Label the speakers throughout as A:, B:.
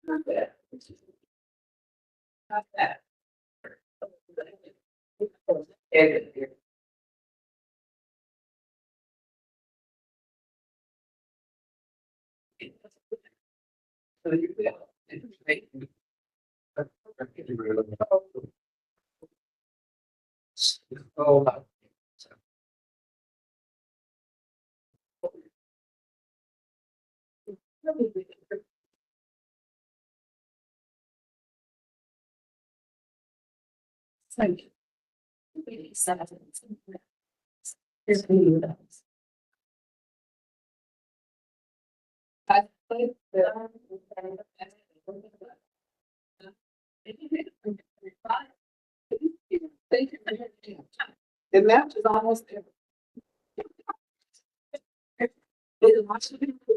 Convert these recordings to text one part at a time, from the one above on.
A: Not bad. Not bad. So you oh, thank you. Here's me. I think that the match is almost there.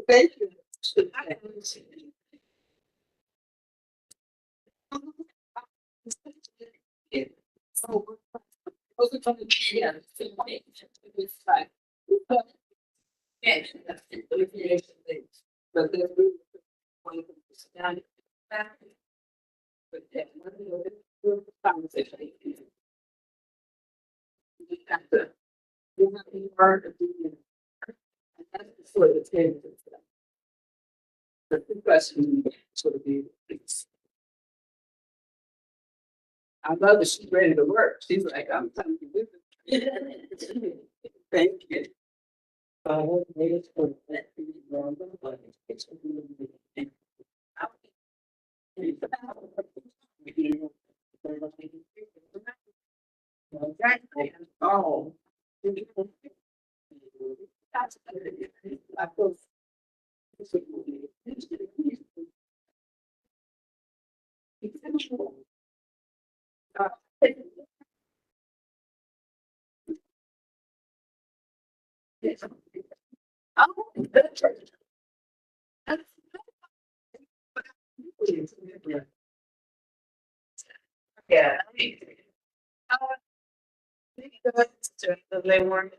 A: Thank you. So, those are from the it's like, yeah, that's the recreation things. But there's really one of them is down back. But that one of the conversation. You have to, you have to be hard to do. And that's the sort of thing. The question sort of be. I love that she's ready to work. She's like, I'm telling you this. Thank you. Oh. Yeah. The landlord.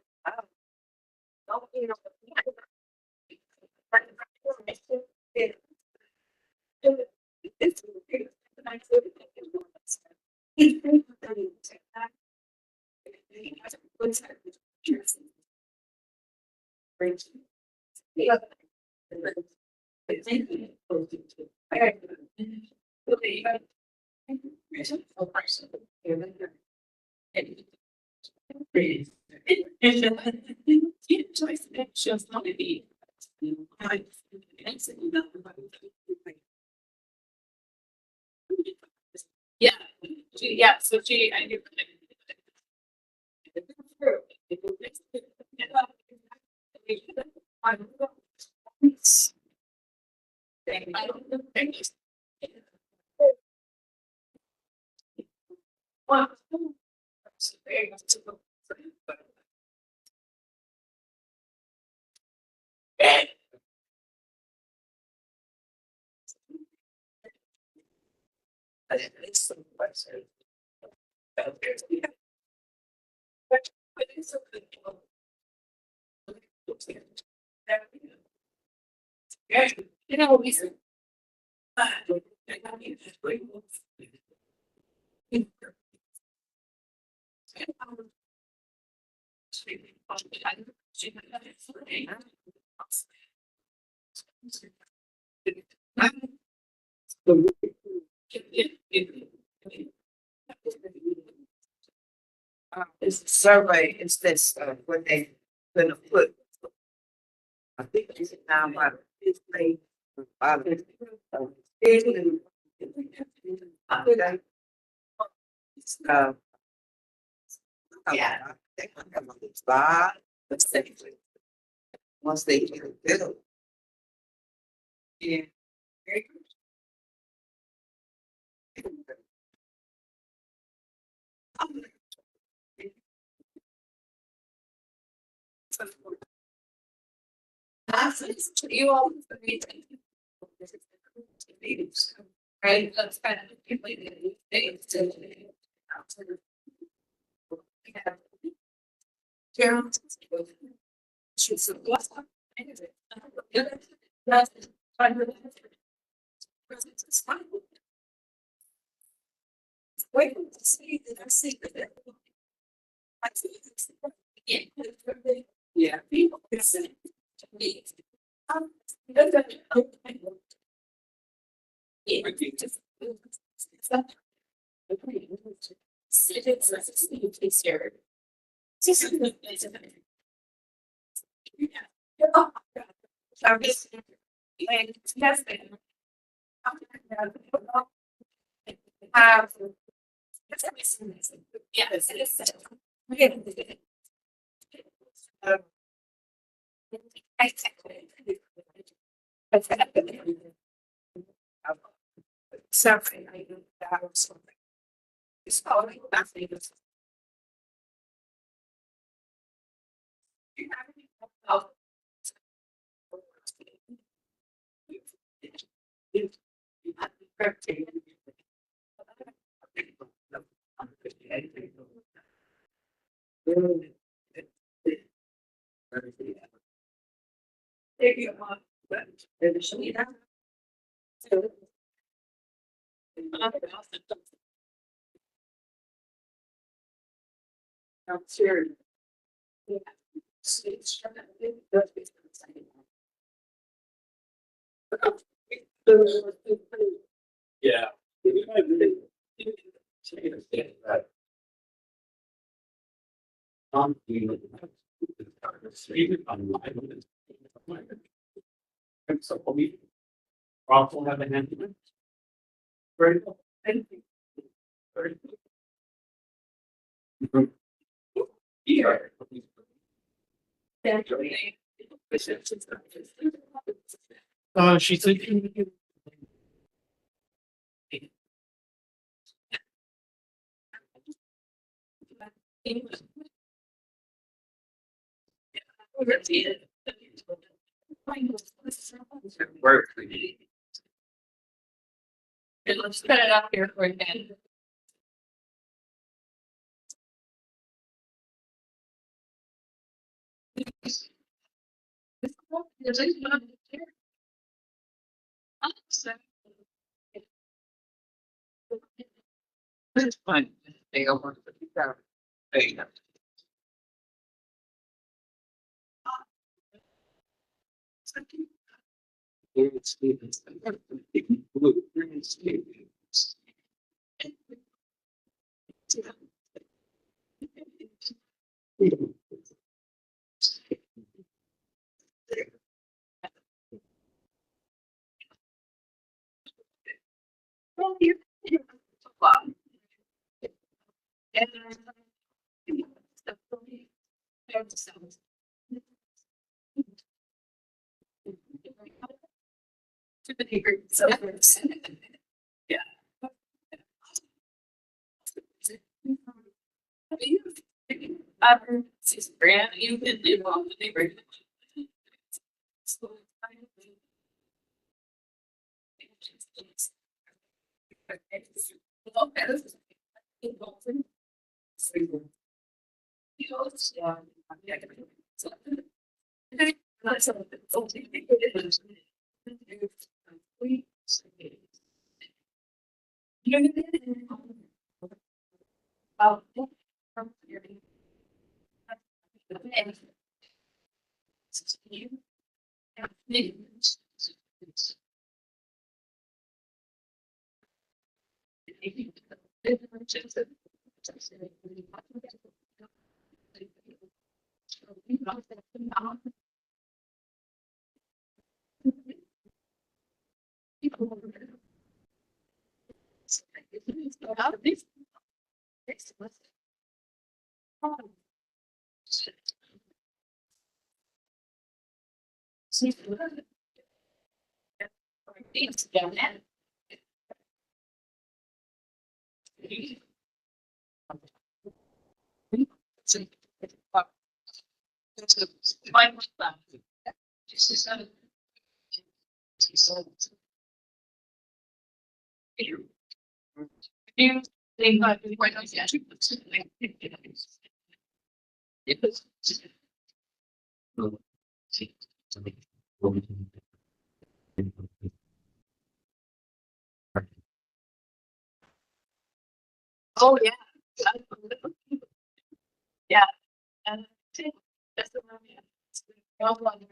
A: Yeah, yeah, so she, I knew. It's some question. Yeah, you know, we said. It's a survey, it's this, what they gonna put. I think it's now about his name. Yeah. They gonna have a little spot, but safely. Once they get it built. Yeah. Very good. You all. Right, that's kind of. She's a blessing. It's fine. Wait to see that I see that. I see it's yeah, people can say to me. Yeah, just. It's here. Yes. Yes, it is. Something I do that or something. It's probably nothing. I'm sure.
B: Yeah. So we also have an entity. Very well. Thank you. Very good. Here. She said. Work.
A: Let's put it up here for again. It's fine. They over. There you go. Yeah. She's brand new and live on the neighborhood. You think about it, why don't you actually put something? Oh, yeah. Yeah. And that's the one, yeah. Well, one.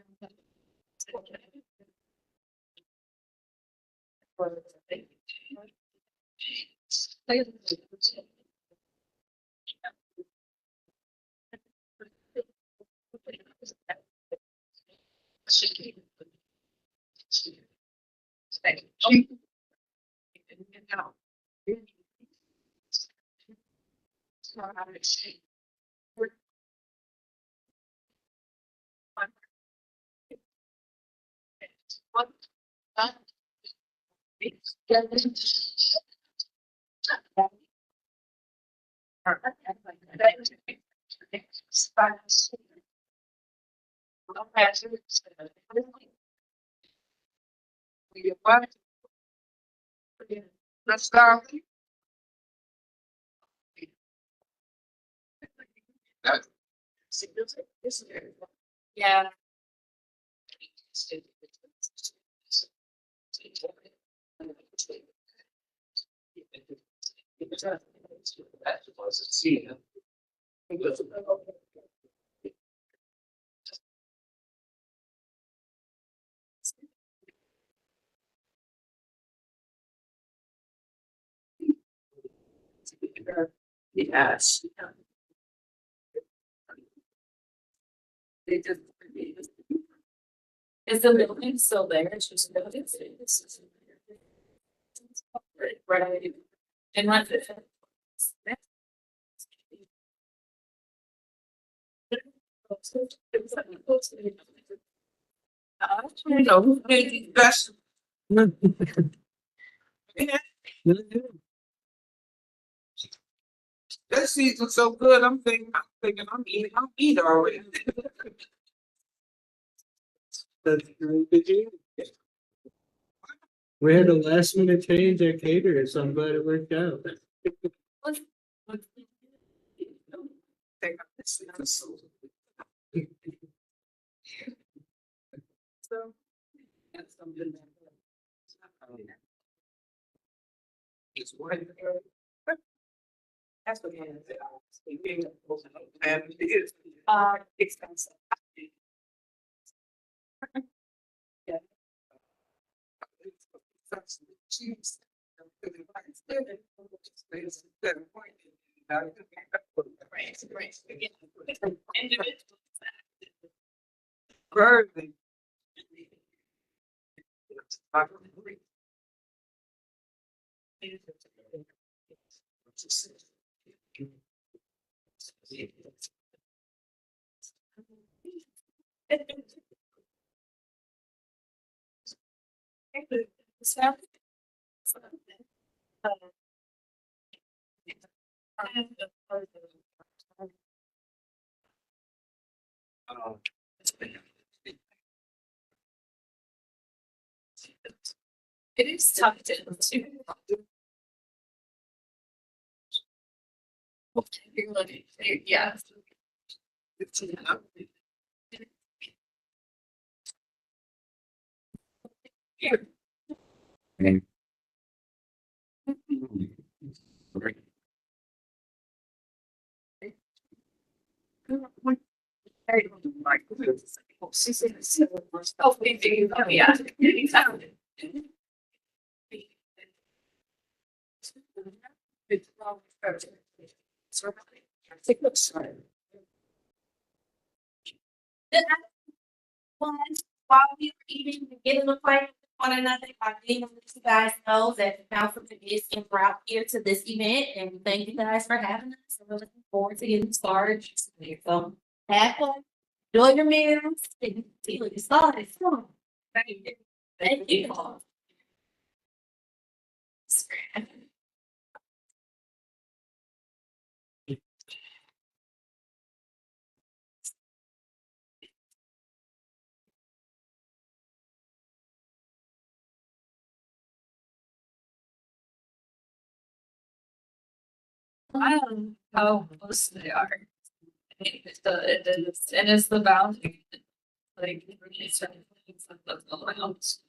A: Let's start. Yeah. Yes. They just. Is the building still there? It's just. Right. And what? No, who made the best? That season's so good, I'm thinking, I'm eating already.
B: We had a last minute change at caterers, so I'm glad it worked out.
A: So. That's something.
B: It's what.
A: That's what it is.
B: And it is.
A: Expensive. Yeah. Perfect. It is tough to. Yeah. Oh, yeah.
C: While we were eating and getting acquainted with one another, I did want to let you guys know that the council is en route here to this event, and we thank you guys for having us. We're looking forward to getting started. So have fun, enjoy your meals, and see what you started. Thank you. Thank you.
A: How close they are. And it's the boundary. Like, it's the house.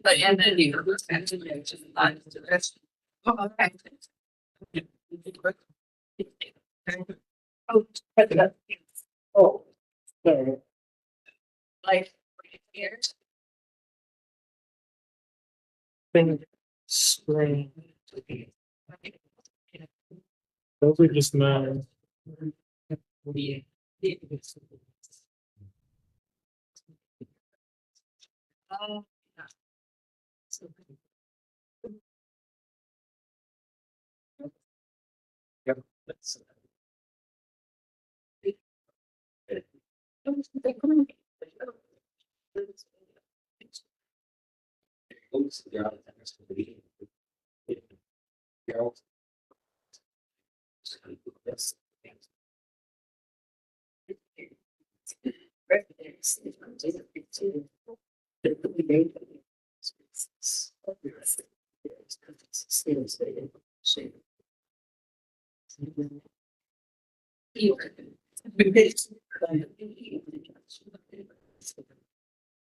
A: But and then you just the rest. Oh, okay. Oh, oh,
B: So,
A: like here.
B: spring. Those are just mine.
A: Oh,
B: Yep. That's.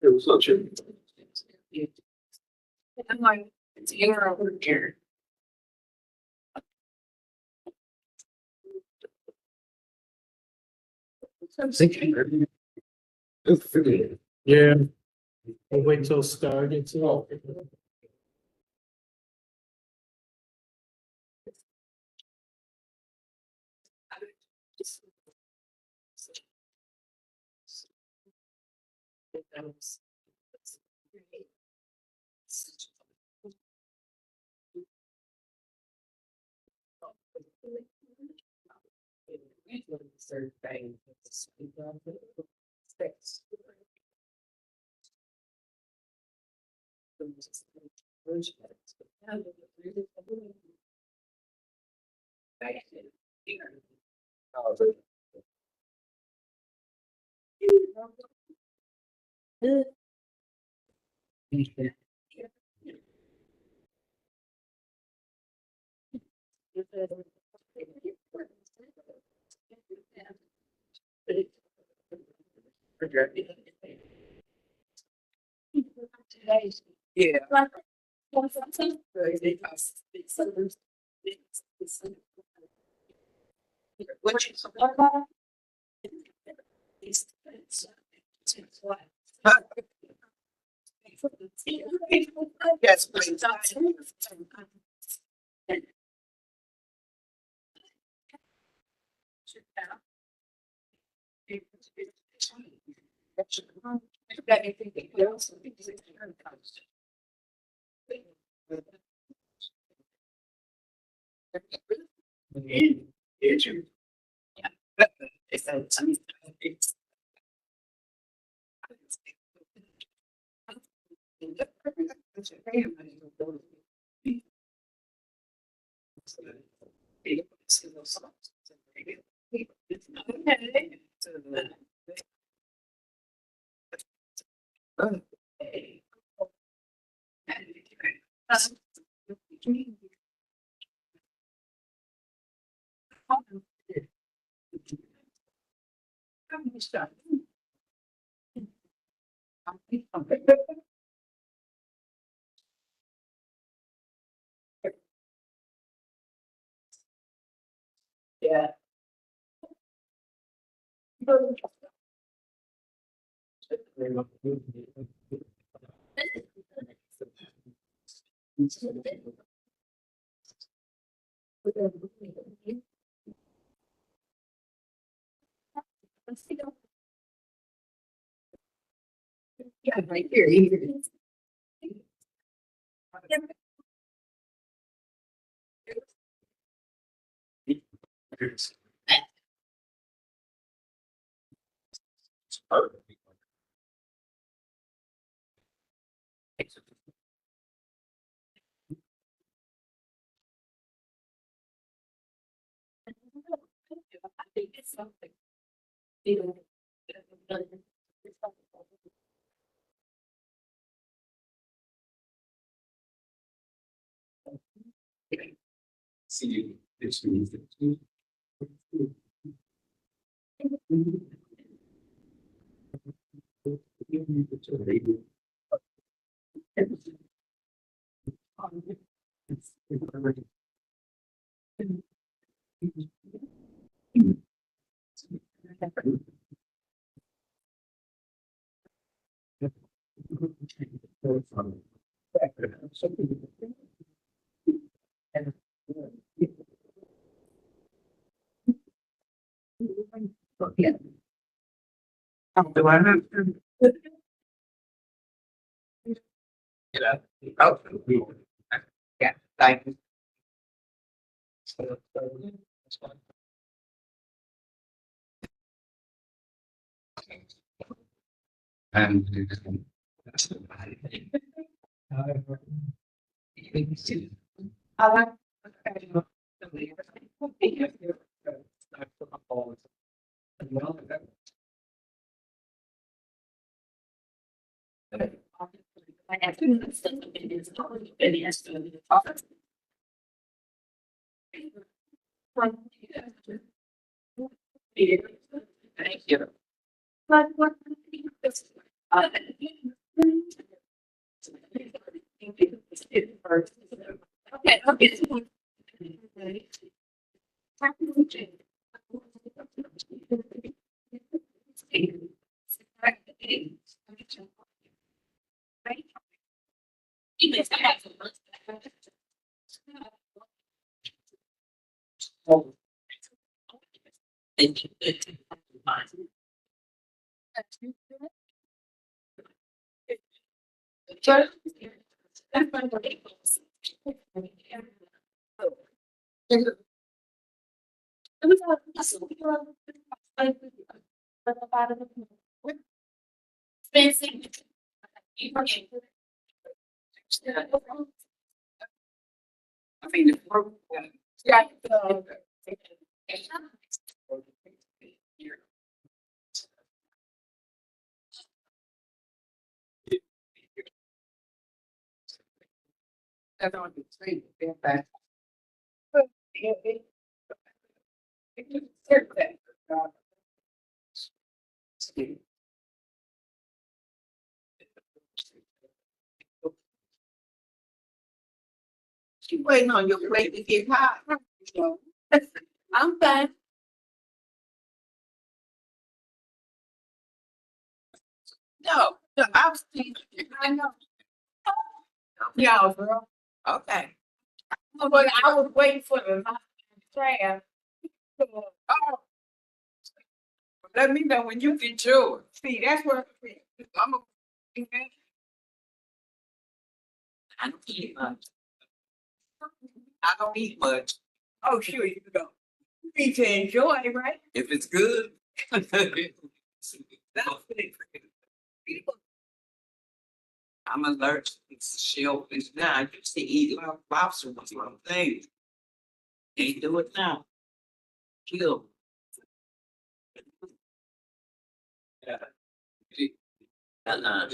B: It was such a.
A: I'm like, it's here over here.
B: I'm thinking. Yeah. We'll wait till Star gets off.
A: Yeah. Yes, please. Yeah. Yeah, right here. I think it's something.
B: See you. Do I have to? Yeah. Oh. Yeah, thank you. And. I like. Thank you. Okay, okay. Thank you. Fencing. I mean, yeah. That's on the street, in fact. She waiting on your plate to get hot. I'm fine. No, I was thinking, I know. Yeah, girl. Okay. But I was waiting for the trash. Oh, let me know when you get yours. See, that's what I'm a. I don't eat much. I don't eat much. Oh, sure you don't. You need to enjoy, right? If it's good. That's it. I'm allergic to shellfish now. I used to eat lobster was one thing. Can't do it now. Kill. Yeah. Uh-uh.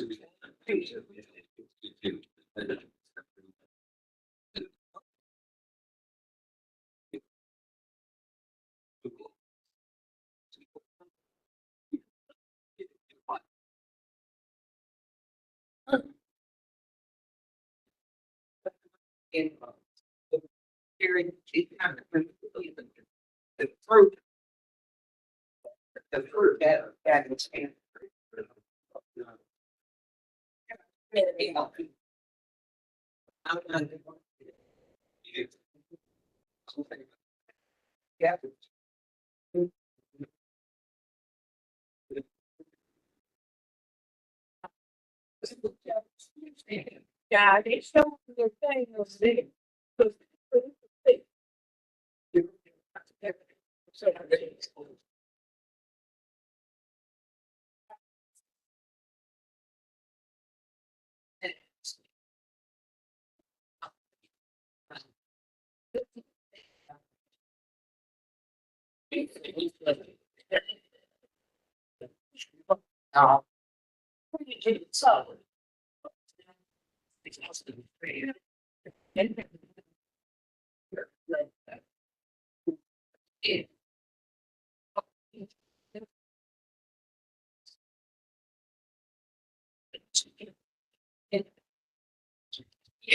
B: And here it's kind of the fruit. The fruit that is in. I'm not. Yeah. Yeah, they show the thing was big. So.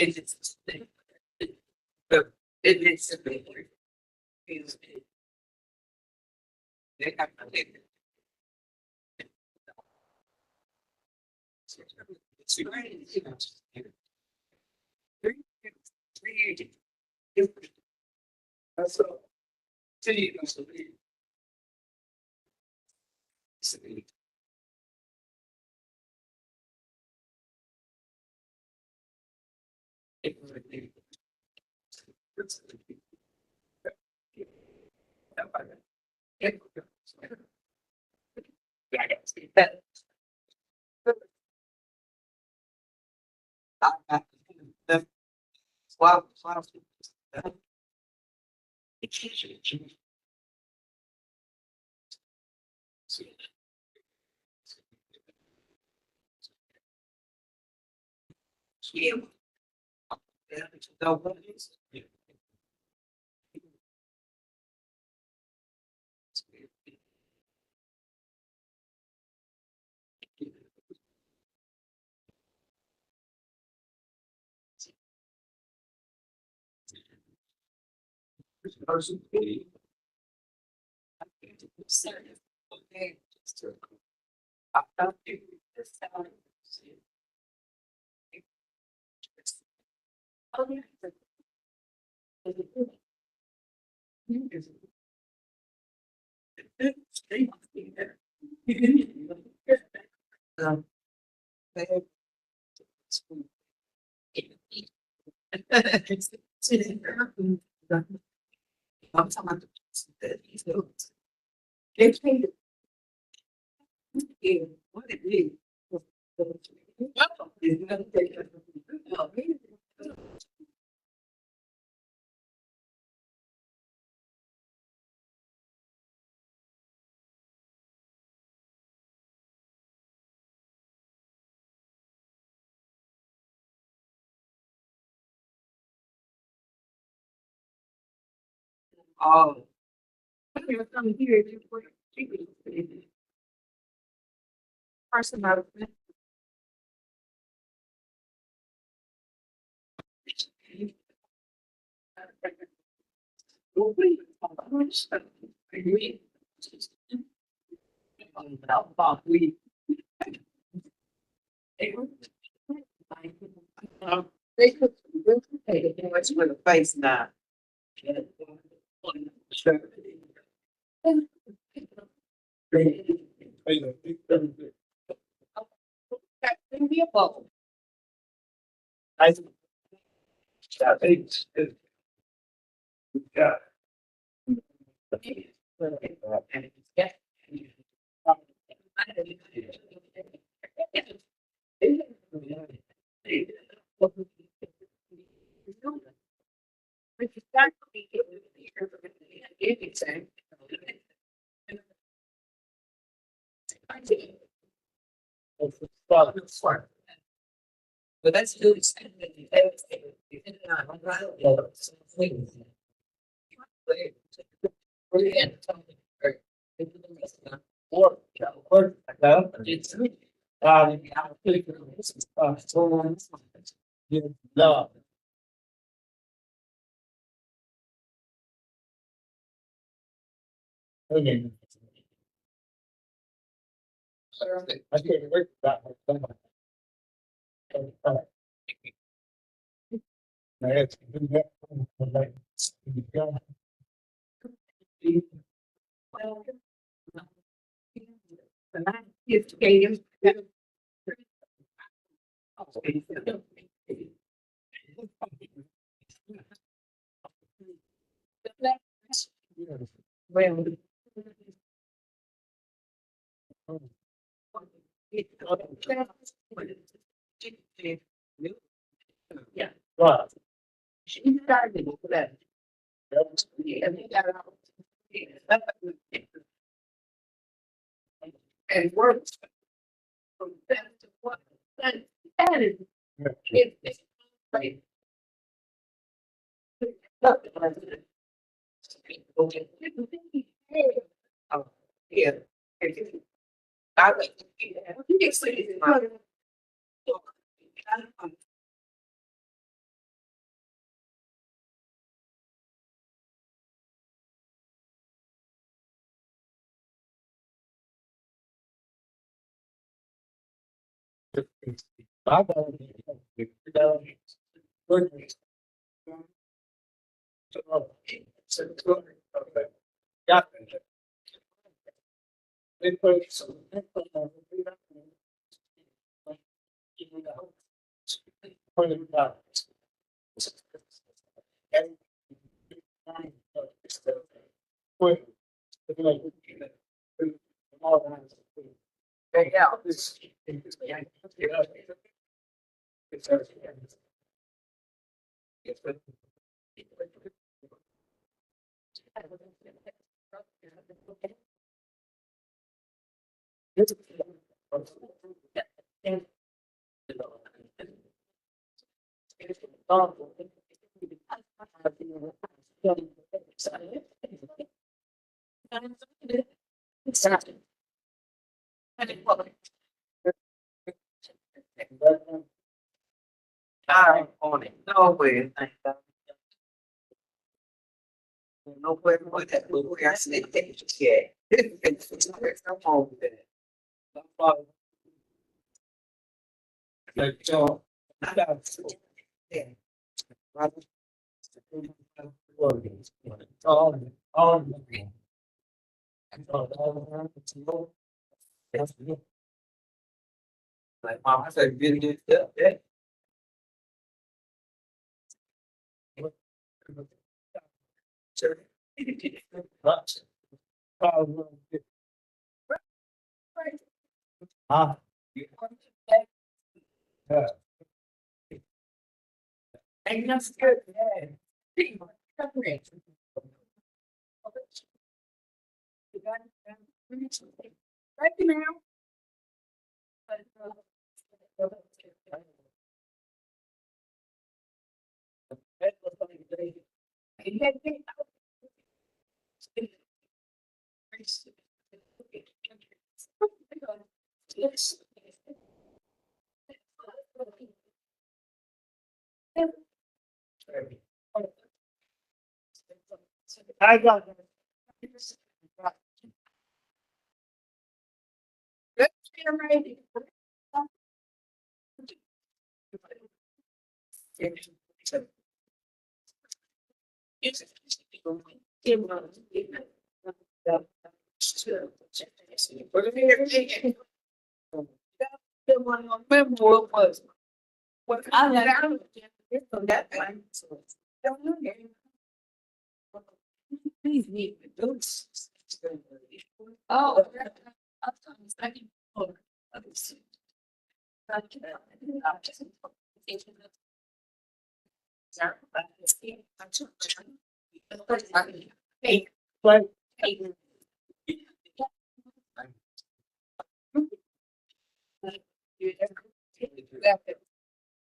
A: It's just, but it is a big. They have to take it. That's all. City, that's the lead. City. Wow. Yeah. No, what it is. Person B. Okay. I thought you this sound. Um, I'm talking about that he's doing. They paid it. Yeah, what it is. Oh. Come here. Person out of it. They could take it too much with a face now. Sure. Be a bubble. I think. Yeah. But that's good. No. Okay. I can't wait for that. Well. Yeah. Right. She started with that. And works. From that to what? That is. It's right. Oh, yeah. I like.
B: I on it. No way. No way. What that little guy said. Yeah. Come on with it. Like, so, I got. Yeah. Like, mom, I said, video stuff. Yeah. Sure. Ah. Yeah. And that's good. Yeah. Thank you, ma'am. I got it. What I learned from that time. Please meet with those. Oh. Hey, what?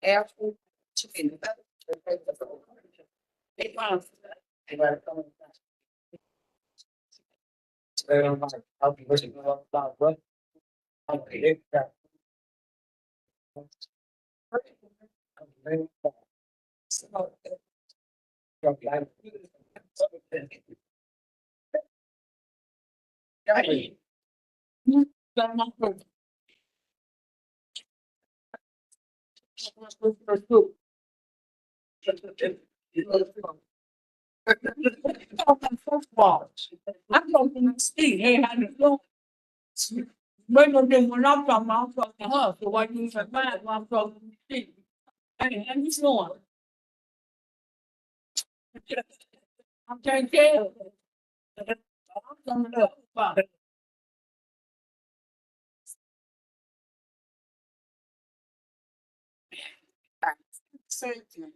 B: After. I'll be listening about what. I'll be there. I'm talking to Steve, hey, how you doing? Mấy người đừng có nói from my from the house, so why you say bad one from Steve? Hey, how you doing? I'm taking care of it. I'm coming up. Wow. Same thing.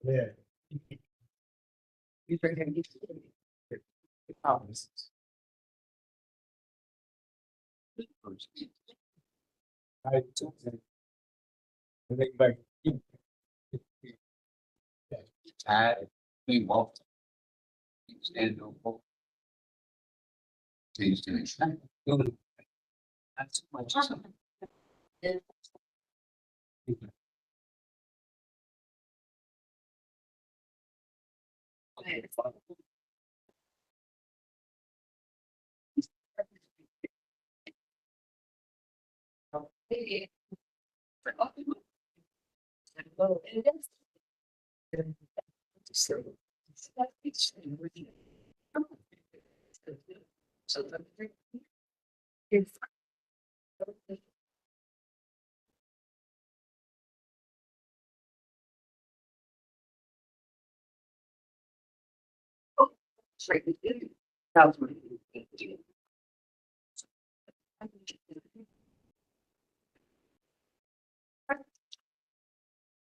B: Yeah. You think I took it. Back.
D: tired, we walked. Stand over. Things to expect. That's much.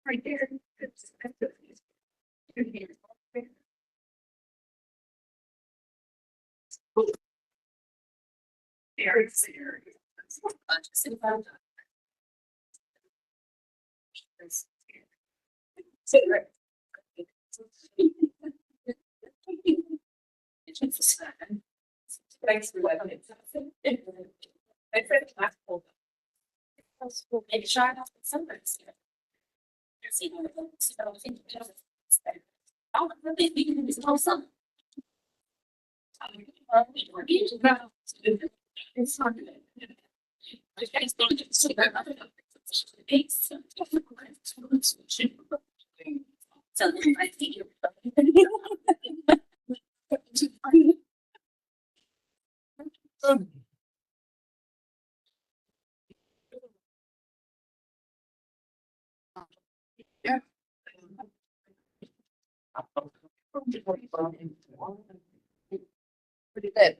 D: Right there. Very serious. Thanks for letting it. I said last one.
C: Maybe try it out with sunburns. See how it looks. I don't think it does. I don't think we can do this whole summer. It's not good. So I think you're.
A: Pretty good.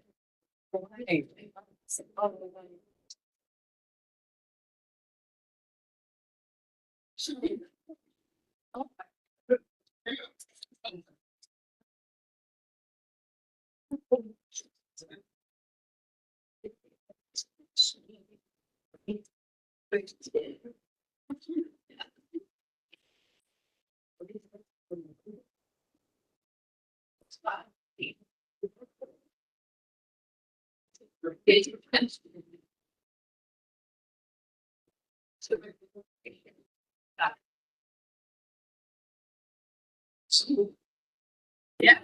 A: Yeah.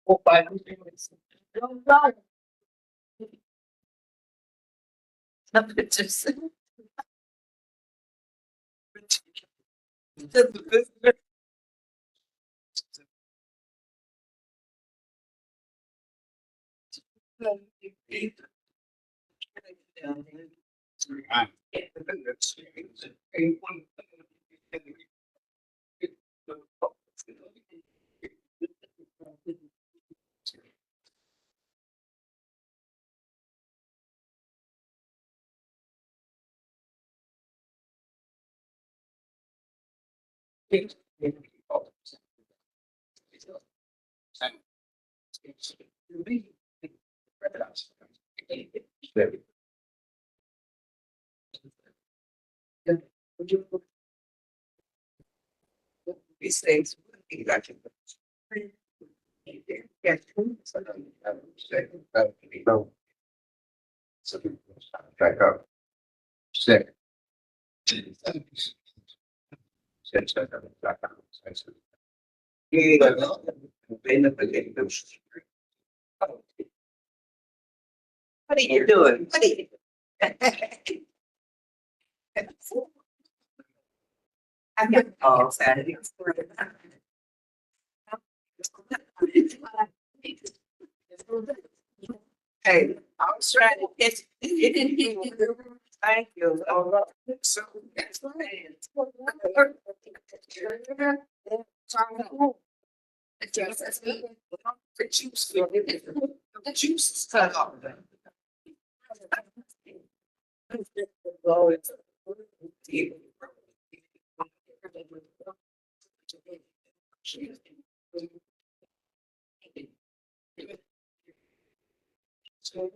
A: Oh, 5 minutes. Just. These things.
D: So back up. Sick.
A: What are you doing? What are you? I've got all Saturday. Hey, I was trying to get. Thank you. So that's the juice is cut off.
E: Good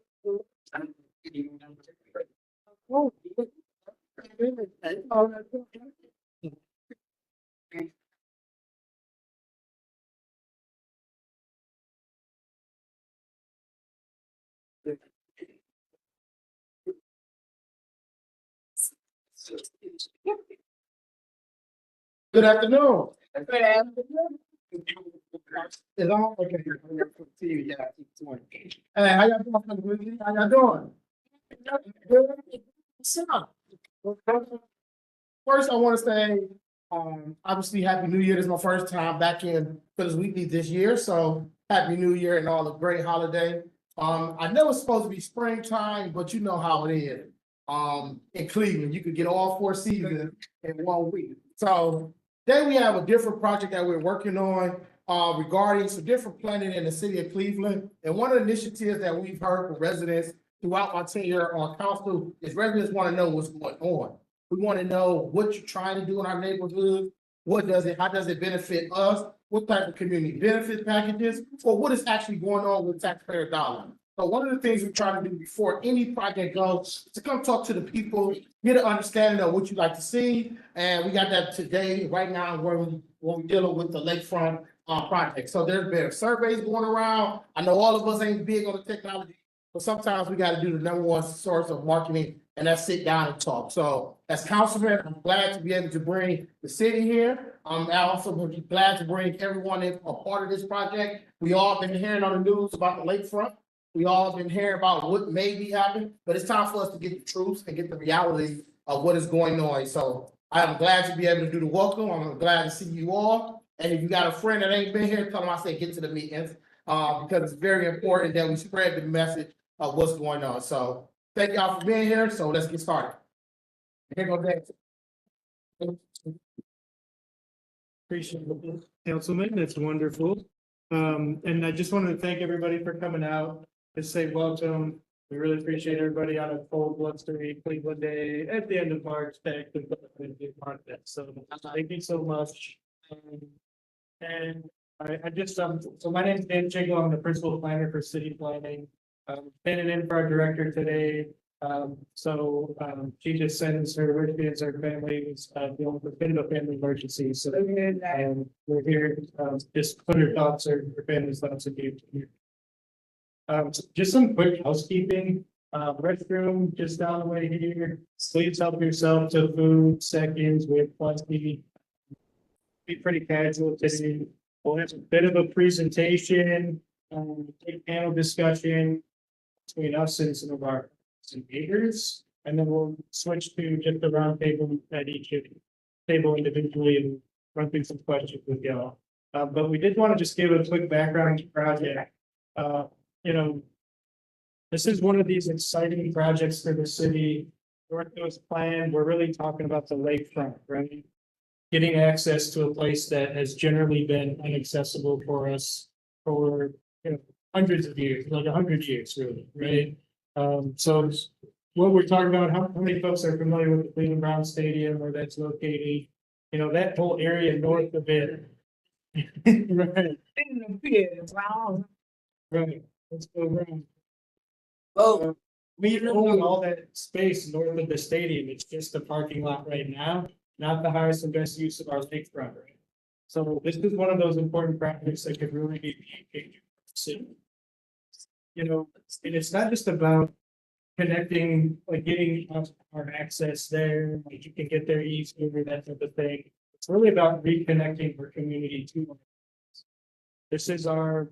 E: afternoon.
B: Good afternoon.
E: Is on? Okay. Yeah, it's on. Hey, how y'all doing? How y'all doing? Good. First, I want to say, obviously, Happy New Year. This is my first time back in Phillips Weekly this year, so Happy New Year and all a great holiday. I know it's supposed to be springtime, but you know how it is. In Cleveland, you could get all 4 seasons in 1 week. So then we have a different project that we're working on regarding some different planning in the city of Cleveland. And one of the initiatives that we've heard from residents throughout my tenure on council is residents want to know what's going on. We want to know what you're trying to do in our neighborhood. How does it benefit us? What type of community benefit packages, or what is actually going on with taxpayer dollars? So one of the things we try to do before any project goes is to come talk to the people, get an understanding of what you'd like to see. And we got that today, right now, when we're dealing with the Lakefront project. So there's been surveys going around. I know all of us ain't big on the technology, but sometimes we got to do the #1 source of marketing, and that's sit down and talk. So as councilman, I'm glad to be able to bring the city here. I'm also going to be glad to bring everyone in a part of this project. We all been hearing on the news about the Lakefront. We all been hearing about what may be happening, but it's time for us to get the truth and get the reality of what is going on. So I'm glad to be able to do the welcome. I'm glad to see you all. And if you got a friend that ain't been here, tell them I say get to the meetings because it's very important that we spread the message of what's going on. So thank y'all for being here. So let's get started. Here go next.
F: Appreciate it, Councilman. That's wonderful. And I just wanted to thank everybody for coming out to say welcome. We really appreciate everybody on a cold, blustery Cleveland day at the end of March. Thank you for that. So thank you so much. And I just, so my name is Dan Chingo. I'm the principal planner for city planning. Been an infra director today. She just sends her residents, her family is dealing with a bit of a family emergency. So we're here, just put her thoughts or her family's thoughts of you. Just some quick housekeeping. Restroom just down the way here. Please help yourself to food seconds with plenty. Be pretty casual today. We'll have a bit of a presentation, panel discussion between us and some of our neighbors, and then we'll switch to just a round table at each table individually and run through some questions with y'all. But we did want to just give a quick background on the project. This is one of these exciting projects for the city. North Coast Plan, we're really talking about the lakefront, right? Getting access to a place that has generally been inaccessible for us for hundreds of years, like 100 years, really, right? So what we're talking about, how many folks are familiar with the Cleveland Browns Stadium where that's located? That whole area north of it. Right. Right. Let's go around. We own all that space north of the stadium. It's just a parking lot right now, not the highest and best use of our lakefront. Right? So this is one of those important projects that could really be changing the city. And it's not just about connecting, like getting our access there, like you can get there easier, that type of thing. It's really about reconnecting our community to our. This is our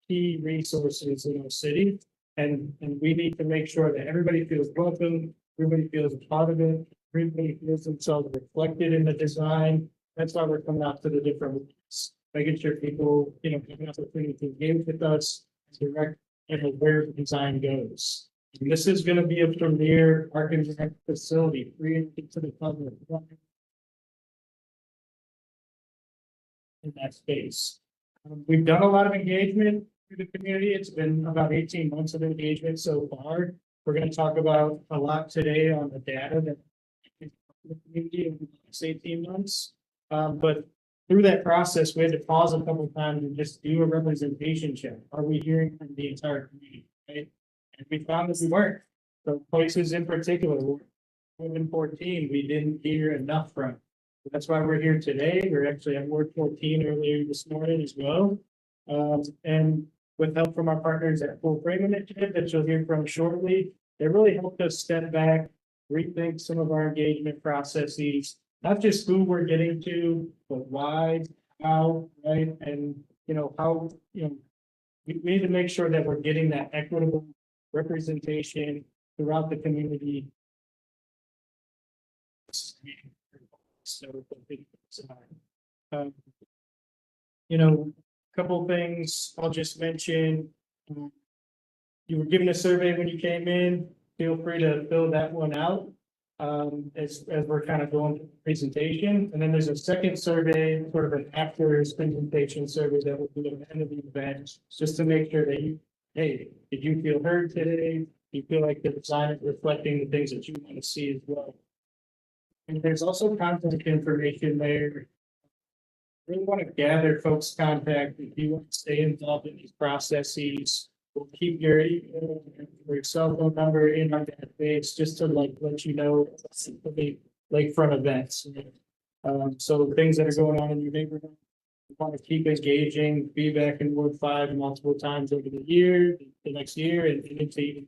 F: key resources in our city, and we need to make sure that everybody feels welcome, everybody feels a part of it, everybody feels themselves reflected in the design. That's why we're coming out to the different ones, making sure people, have an opportunity to engage with us, direct where the design goes. And this is going to be a premier architect facility, free to the public in that space. We've done a lot of engagement through the community. It's been about 18 months of engagement so far. We're going to talk about a lot today on the data that the community in the next 18 months. But through that process, we had to pause a couple of times and just do a representation check. Are we hearing from the entire community, right? And we found that we weren't. So places in particular, more than 14, we didn't hear enough from. That's why we're here today. We're actually at Ward 14 earlier this morning as well. And with help from our partners at Full Frame Initiative that you'll hear from shortly, they really helped us step back, rethink some of our engagement processes, not just who we're getting to, but why, how, right? And, how, we need to make sure that we're getting that equitable representation throughout the community. So, couple things I'll just mention. You were given a survey when you came in. Feel free to fill that one out. As we're kind of going through the presentation, and then there's a second survey, sort of an after presentation survey that will be at the end of the event, just to make sure that hey, did you feel heard today? Do you feel like the design is reflecting the things that you want to see as well? And there's also contact information there. We want to gather folks' contact if you want to stay involved in these processes. We'll keep your email or your cell phone number in our database just to let you know the lakefront events. So things that are going on in your neighborhood. We want to keep engaging, feedback in Ward 5 multiple times over the year, the next year, and into even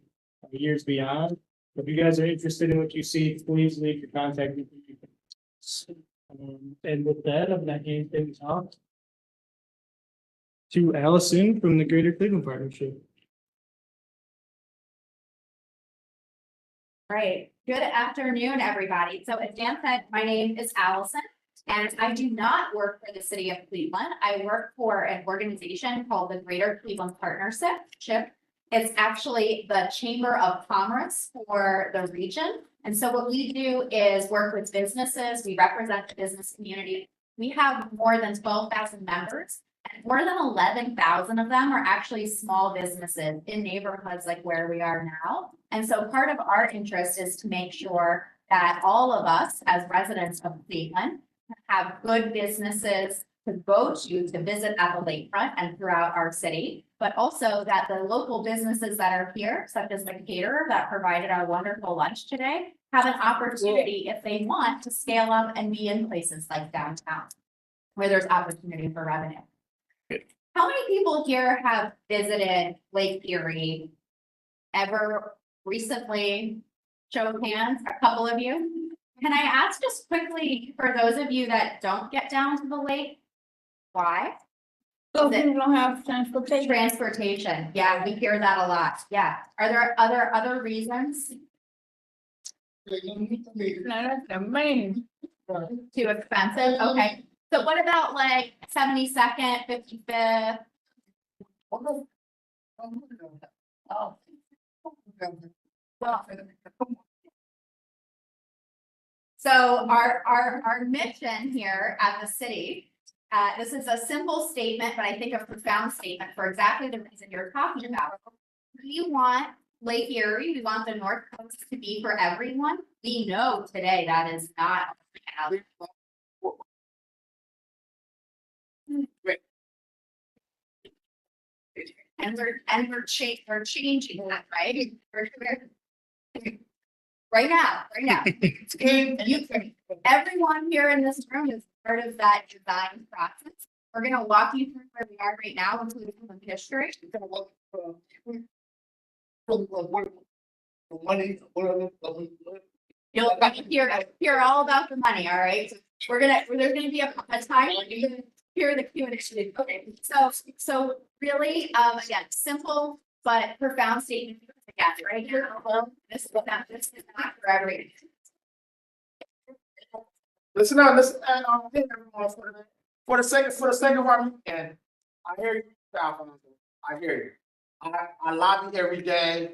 F: years beyond. If you guys are interested in what you see, please leave your contact information. And with that, I'm not getting things off to Allison from the Greater Cleveland Partnership.
G: Right. Good afternoon, everybody. So as Dan said, my name is Allison, and I do not work for the city of Cleveland. I work for an organization called the Greater Cleveland Partnership. It's actually the Chamber of Commerce for the region. And so what we do is work with businesses. We represent the business community. We have more than 12,000 members, and more than 11,000 of them are actually small businesses in neighborhoods like where we are now. And so part of our interest is to make sure that all of us as residents of Cleveland have good businesses to go to visit at the lakefront and throughout our city, but also that the local businesses that are here, such as the caterer that provided our wonderful lunch today, have an opportunity if they want to scale up and be in places like downtown, where there's opportunity for revenue. How many people here have visited Lake Erie ever recently? Show of hands, a couple of you. Can I ask just quickly, for those of you that don't get down to the lake, why?
B: So people don't have transportation.
G: Transportation, yeah, we hear that a lot, yeah. Are there other reasons?
B: Now that's the main.
G: Too expensive, okay. So what about like 72nd, 55th? Oh. Well. So our mission here at the city, this is a simple statement, but I think a profound statement for exactly the reason you're talking about. We want Lake Erie, we want the North Coast to be for everyone. We know today that is not a reality. And we're changing that, right? Right now. Everyone here in this room is part of that design process. We're gonna walk you through where we are right now, including some history. You'll hear all about the money, all right? So there's gonna be a time when you're gonna hear the Q&A. Okay, so really, again, simple but profound statement. Again, right here, this is not for everyone.
E: Listen up, everyone, for the sake of our meeting, I hear you, I hear you. I lobby every day,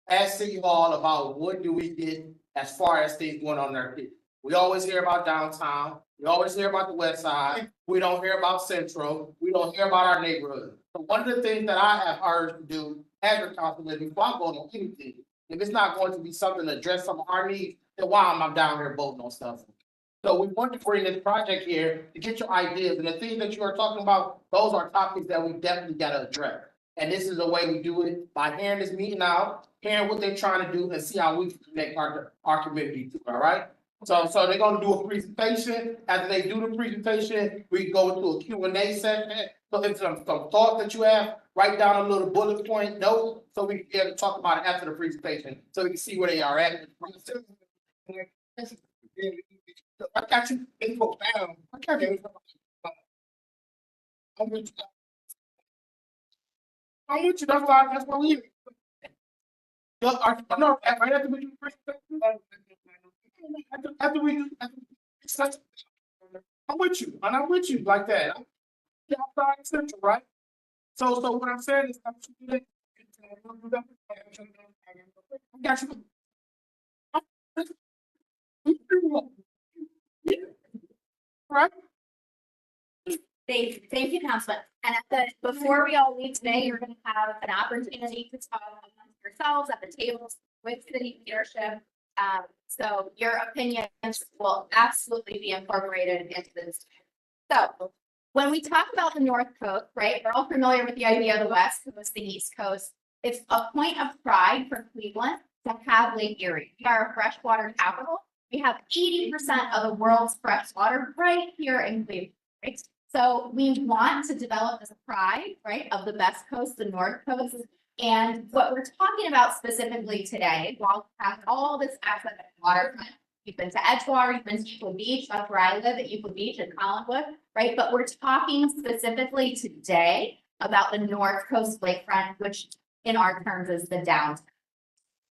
E: ask City Hall about what do we get as far as things going on there. We always hear about downtown, we always hear about the west side, we don't hear about Central, we don't hear about our neighborhood. So one of the things that I have heard to do as a councilman before I'm going on anything, if it's not going to be something to address some of our needs, then why am I down here voting on stuff? So we want to bring this project here to get your ideas, and the things that you are talking about, those are topics that we definitely gotta address. And this is the way we do it, by hearing this meeting out, hearing what they're trying to do and see how we can connect our community to, all right? So they're gonna do a presentation. After they do the presentation, we go into a Q&A session. So if some thoughts that you have, write down a little bullet point note, so we can be able to talk about it after the presentation, so we can see where they are at. I got you, info down. I got you. I'm with you. I'm with you, that's why we here. Look, no, right after we do the presentation. After we do, I'm with you, and I'm with you like that. Yeah, outside central, right? So what I'm saying is, I got you. Right?
G: Thank you, Councilman. And before we all leave today, you're gonna have an opportunity to talk amongst yourselves at the tables with city leadership. So your opinions will absolutely be incorporated into this. So when we talk about the North Coast, right, we're all familiar with the idea of the West Coast, the East Coast. It's a point of pride for Cleveland to have Lake Erie. We are a freshwater capital. We have 80% of the world's freshwater right here in Cleveland, right? So we want to develop this pride, right, of the best coast, the North Coast. And what we're talking about specifically today, while we have all this access to waterfront, you've been to Edgewater, you've been to Euclid Beach, that's where I live at Euclid Beach in Collinwood, right? But we're talking specifically today about the North Coast Lakefront, which in our terms is the downtown.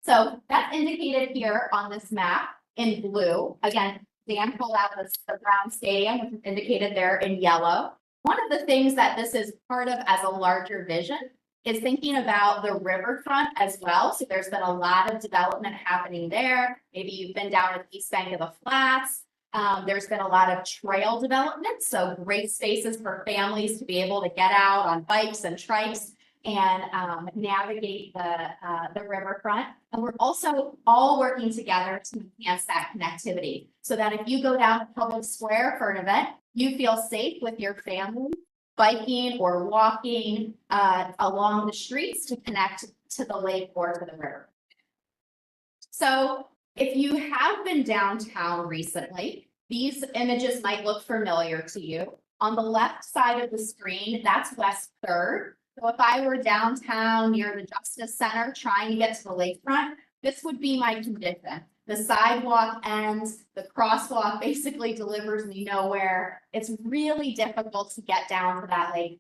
G: So that's indicated here on this map in blue. Again, Dan pulled out the Brown Stadium, which is indicated there in yellow. One of the things that this is part of as a larger vision is thinking about the riverfront as well. So there's been a lot of development happening there. Maybe you've been down at the east bank of the flats. There's been a lot of trail development. So great spaces for families to be able to get out on bikes and trikes and navigate the riverfront. And we're also all working together to enhance that connectivity so that if you go down to Public Square for an event, you feel safe with your family, biking or walking along the streets to connect to the lake or to the river. So if you have been downtown recently, these images might look familiar to you. On the left side of the screen, that's West 3rd. So if I were downtown near the Justice Center trying to get to the lakefront, this would be my condition. The sidewalk ends, the crosswalk basically delivers me nowhere. It's really difficult to get down to that lake.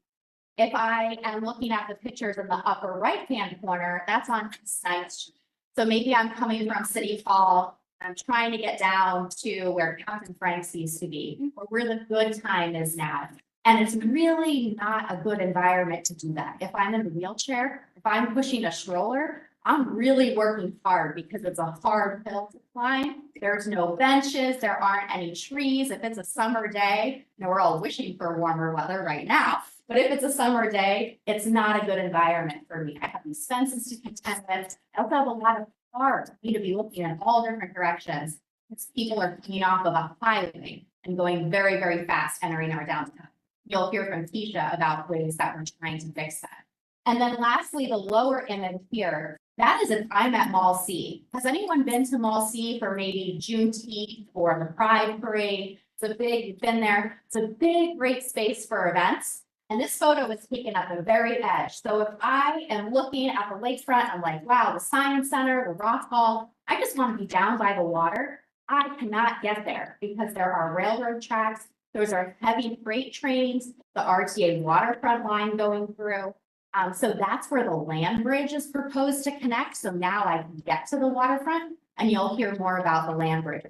G: If I am looking at the pictures in the upper right-hand corner, that's on 9th Street. So maybe I'm coming from City Hall, I'm trying to get down to where Captain Frank's used to be, or where the good time is now. And it's really not a good environment to do that. If I'm in a wheelchair, if I'm pushing a stroller, I'm really working hard because it's a hard hill to climb. There's no benches, there aren't any trees. If it's a summer day, you know, we're all wishing for warmer weather right now. But if it's a summer day, it's not a good environment for me. I have these fences to contend with. I also have a lot of cars. I need to be looking in all different directions. Because people are coming off of a highway and going very, very fast entering our downtown. You'll hear from Keisha about ways that we're trying to fix that. And then lastly, the lower image here, that is if I'm at Mall C. Has anyone been to Mall C for maybe Juneteenth or the Pride Parade? It's a big, you've been there. It's a big, great space for events. And this photo was taken at the very edge. So if I am looking at the lakefront, I'm like, wow, the Science Center, the Rock Hall, I just want to be down by the water. I cannot get there because there are railroad tracks. Those are heavy freight trains, the RTA waterfront line going through. So that's where the land bridge is proposed to connect. So now I can get to the waterfront and you'll hear more about the land bridge.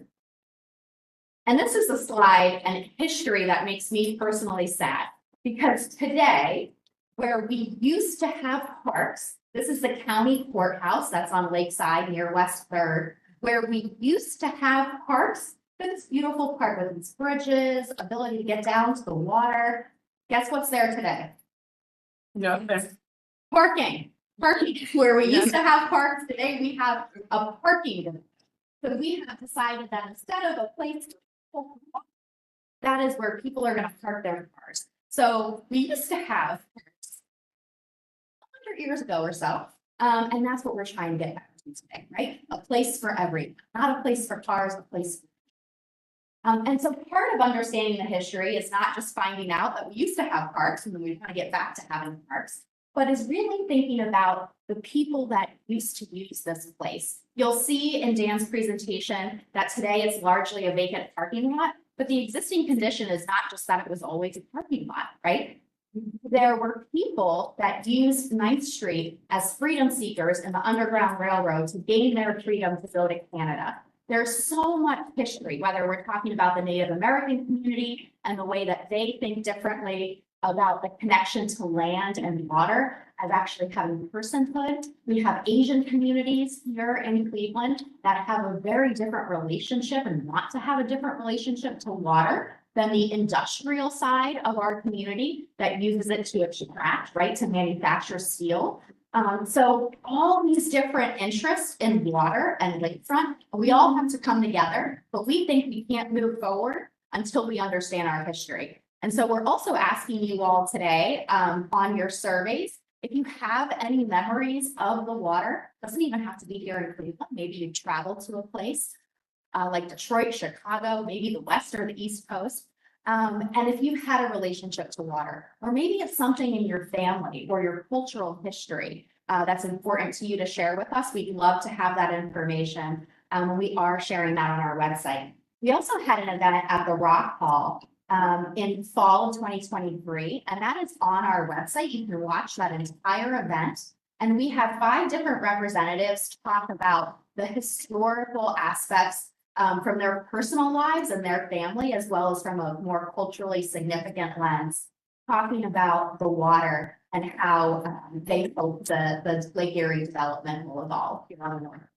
G: And this is a slide and history that makes me personally sad because today, where we used to have parks, this is the county courthouse that's on Lakeside near West 3rd, where we used to have parks. This beautiful park with its bridges, ability to get down to the water. Guess what's there today?
B: No,
G: Parking, where we used to have parks, today we have a parking. So we have decided that instead of a place, that is where people are gonna park their cars. So we used to have years ago or so. And that's what we're trying to get back to today, right? A place for everyone, not a place for cars, a place. And so part of understanding the history is not just finding out that we used to have parks and then we want to get back to having parks, but is really thinking about the people that used to use this place. You'll see in Dan's presentation that today it's largely a vacant parking lot, but the existing condition is not just that it was always a parking lot, right? There were people that used 9th Street as freedom seekers in the Underground Railroad to gain their freedom to go to Canada. There's so much history, whether we're talking about the Native American community and the way that they think differently about the connection to land and water as actually having personhood. We have Asian communities here in Cleveland that have a very different relationship and want to have a different relationship to water than the industrial side of our community that uses it to extract, right, to manufacture steel. So all these different interests in water and lakefront, we all have to come together, but we think we can't move forward until we understand our history. And so we're also asking you all today on your surveys, if you have any memories of the water, doesn't even have to be here in Cleveland, maybe you traveled to a place like Detroit, Chicago, maybe the West or the East Coast. And if you've had a relationship to water, or maybe it's something in your family or your cultural history that's important to you to share with us, we'd love to have that information. We are sharing that on our website. We also had an event at the Rock Hall in fall of 2023, and that is on our website. You can watch that entire event. And we have 5 different representatives to talk about the historical aspects from their personal lives and their family, as well as from a more culturally significant lens, talking about the water and how they hope the Lake Erie development will evolve here on the Northwest.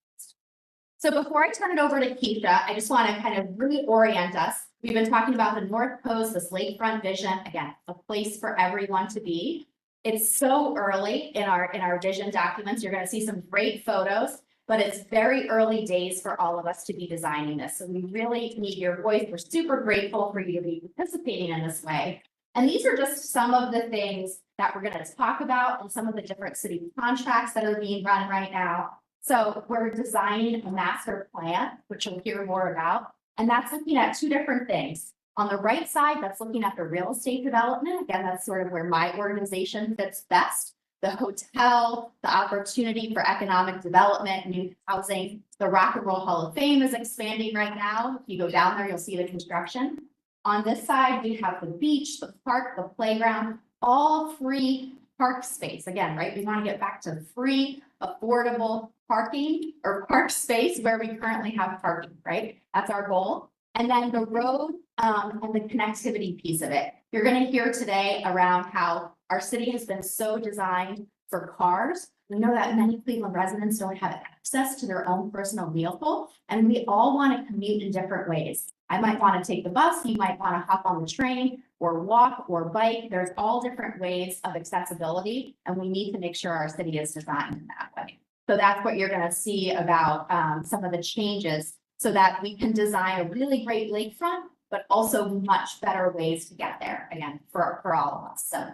G: So before I turn it over to Keisha, I just want to kind of reorient us. We've been talking about the North Coast, this lakefront vision, again, a place for everyone to be. It's so early in our vision documents. You're going to see some great photos, but it's very early days for all of us to be designing this. So we really need your voice. We're super grateful for you to be participating in this way. And these are just some of the things that we're going to talk about and some of the different city contracts that are being run right now. So we're designing a master plan, which you'll hear more about. And that's looking at 2 different things. On the right side, that's looking at the real estate development. Again, that's sort of where my organization fits best. The hotel, the opportunity for economic development, new housing. The Rock and Roll Hall of Fame is expanding right now. If you go down there, you'll see the construction. On this side, we have the beach, the park, the playground, all free park space. Again, right? We want to get back to free, affordable parking or park space where we currently have parking, right? That's our goal. And then the road and the connectivity piece of it. You're going to hear today around how our city has been so designed for cars. We know that many Cleveland residents don't have access to their own personal vehicle, and we all want to commute in different ways. I might want to take the bus, you might want to hop on the train or walk or bike. There's all different ways of accessibility, and we need to make sure our city is designed in that way. So that's what you're going to see about some of the changes so that we can design a really great lakefront, but also much better ways to get there, again, for all of us. So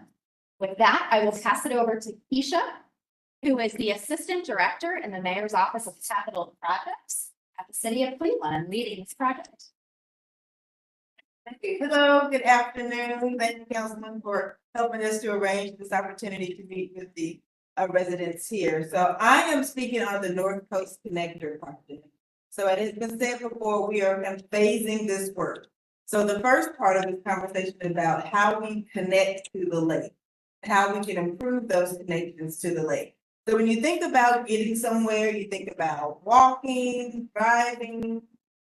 G: with that, I will pass it over to Keisha, who is the Assistant Director in the Mayor's Office of Capital Projects at the City of Cleveland and leading this project.
H: Hello, good afternoon. Thank you, Councilman, for helping us to arrange this opportunity to meet with the residents here. So I am speaking on the North Coast Connector project. So it has been said before, we are kind of phasing this work. So the first part of this conversation is about how we connect to the lake, how we can improve those connections to the lake. So when you think about getting somewhere, you think about walking, driving,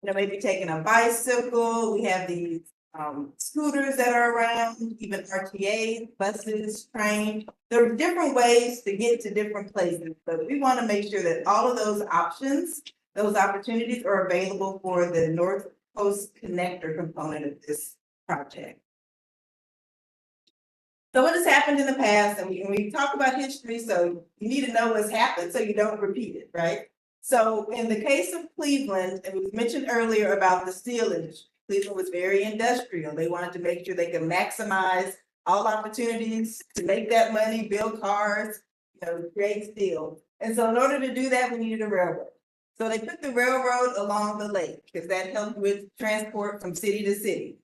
H: maybe taking a bicycle. We have these scooters that are around, even RTA, buses, trains. There are different ways to get to different places, but we want to make sure that all of those options, those opportunities are available for the North Coast Connector component of this project. So what has happened in the past, and we talk about history, so you need to know what's happened so you don't repeat it, right? So in the case of Cleveland, it was mentioned earlier about the steel industry. Cleveland was very industrial. They wanted to make sure they could maximize all opportunities to make that money, build cars. create steel. And so in order to do that, we needed a railroad. So they put the railroad along the lake because that helped with transport from city to city.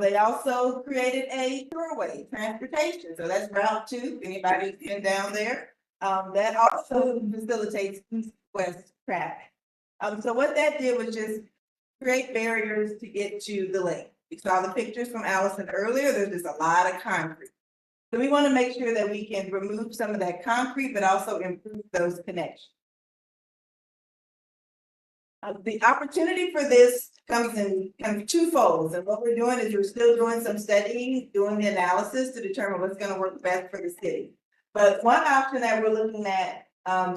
H: They also created a shoreway transportation. So that's Route 2, anybody who's been down there. That also facilitates east-west traffic. So what that did was just create barriers to get to the lake. You saw the pictures from Allison earlier, there's just a lot of concrete. So we want to make sure that we can remove some of that concrete, but also improve those connections. The opportunity for this comes in kind of two folds, and what we're doing is we're still doing some studying, doing the analysis to determine what's going to work best for the city. But one option that we're looking at,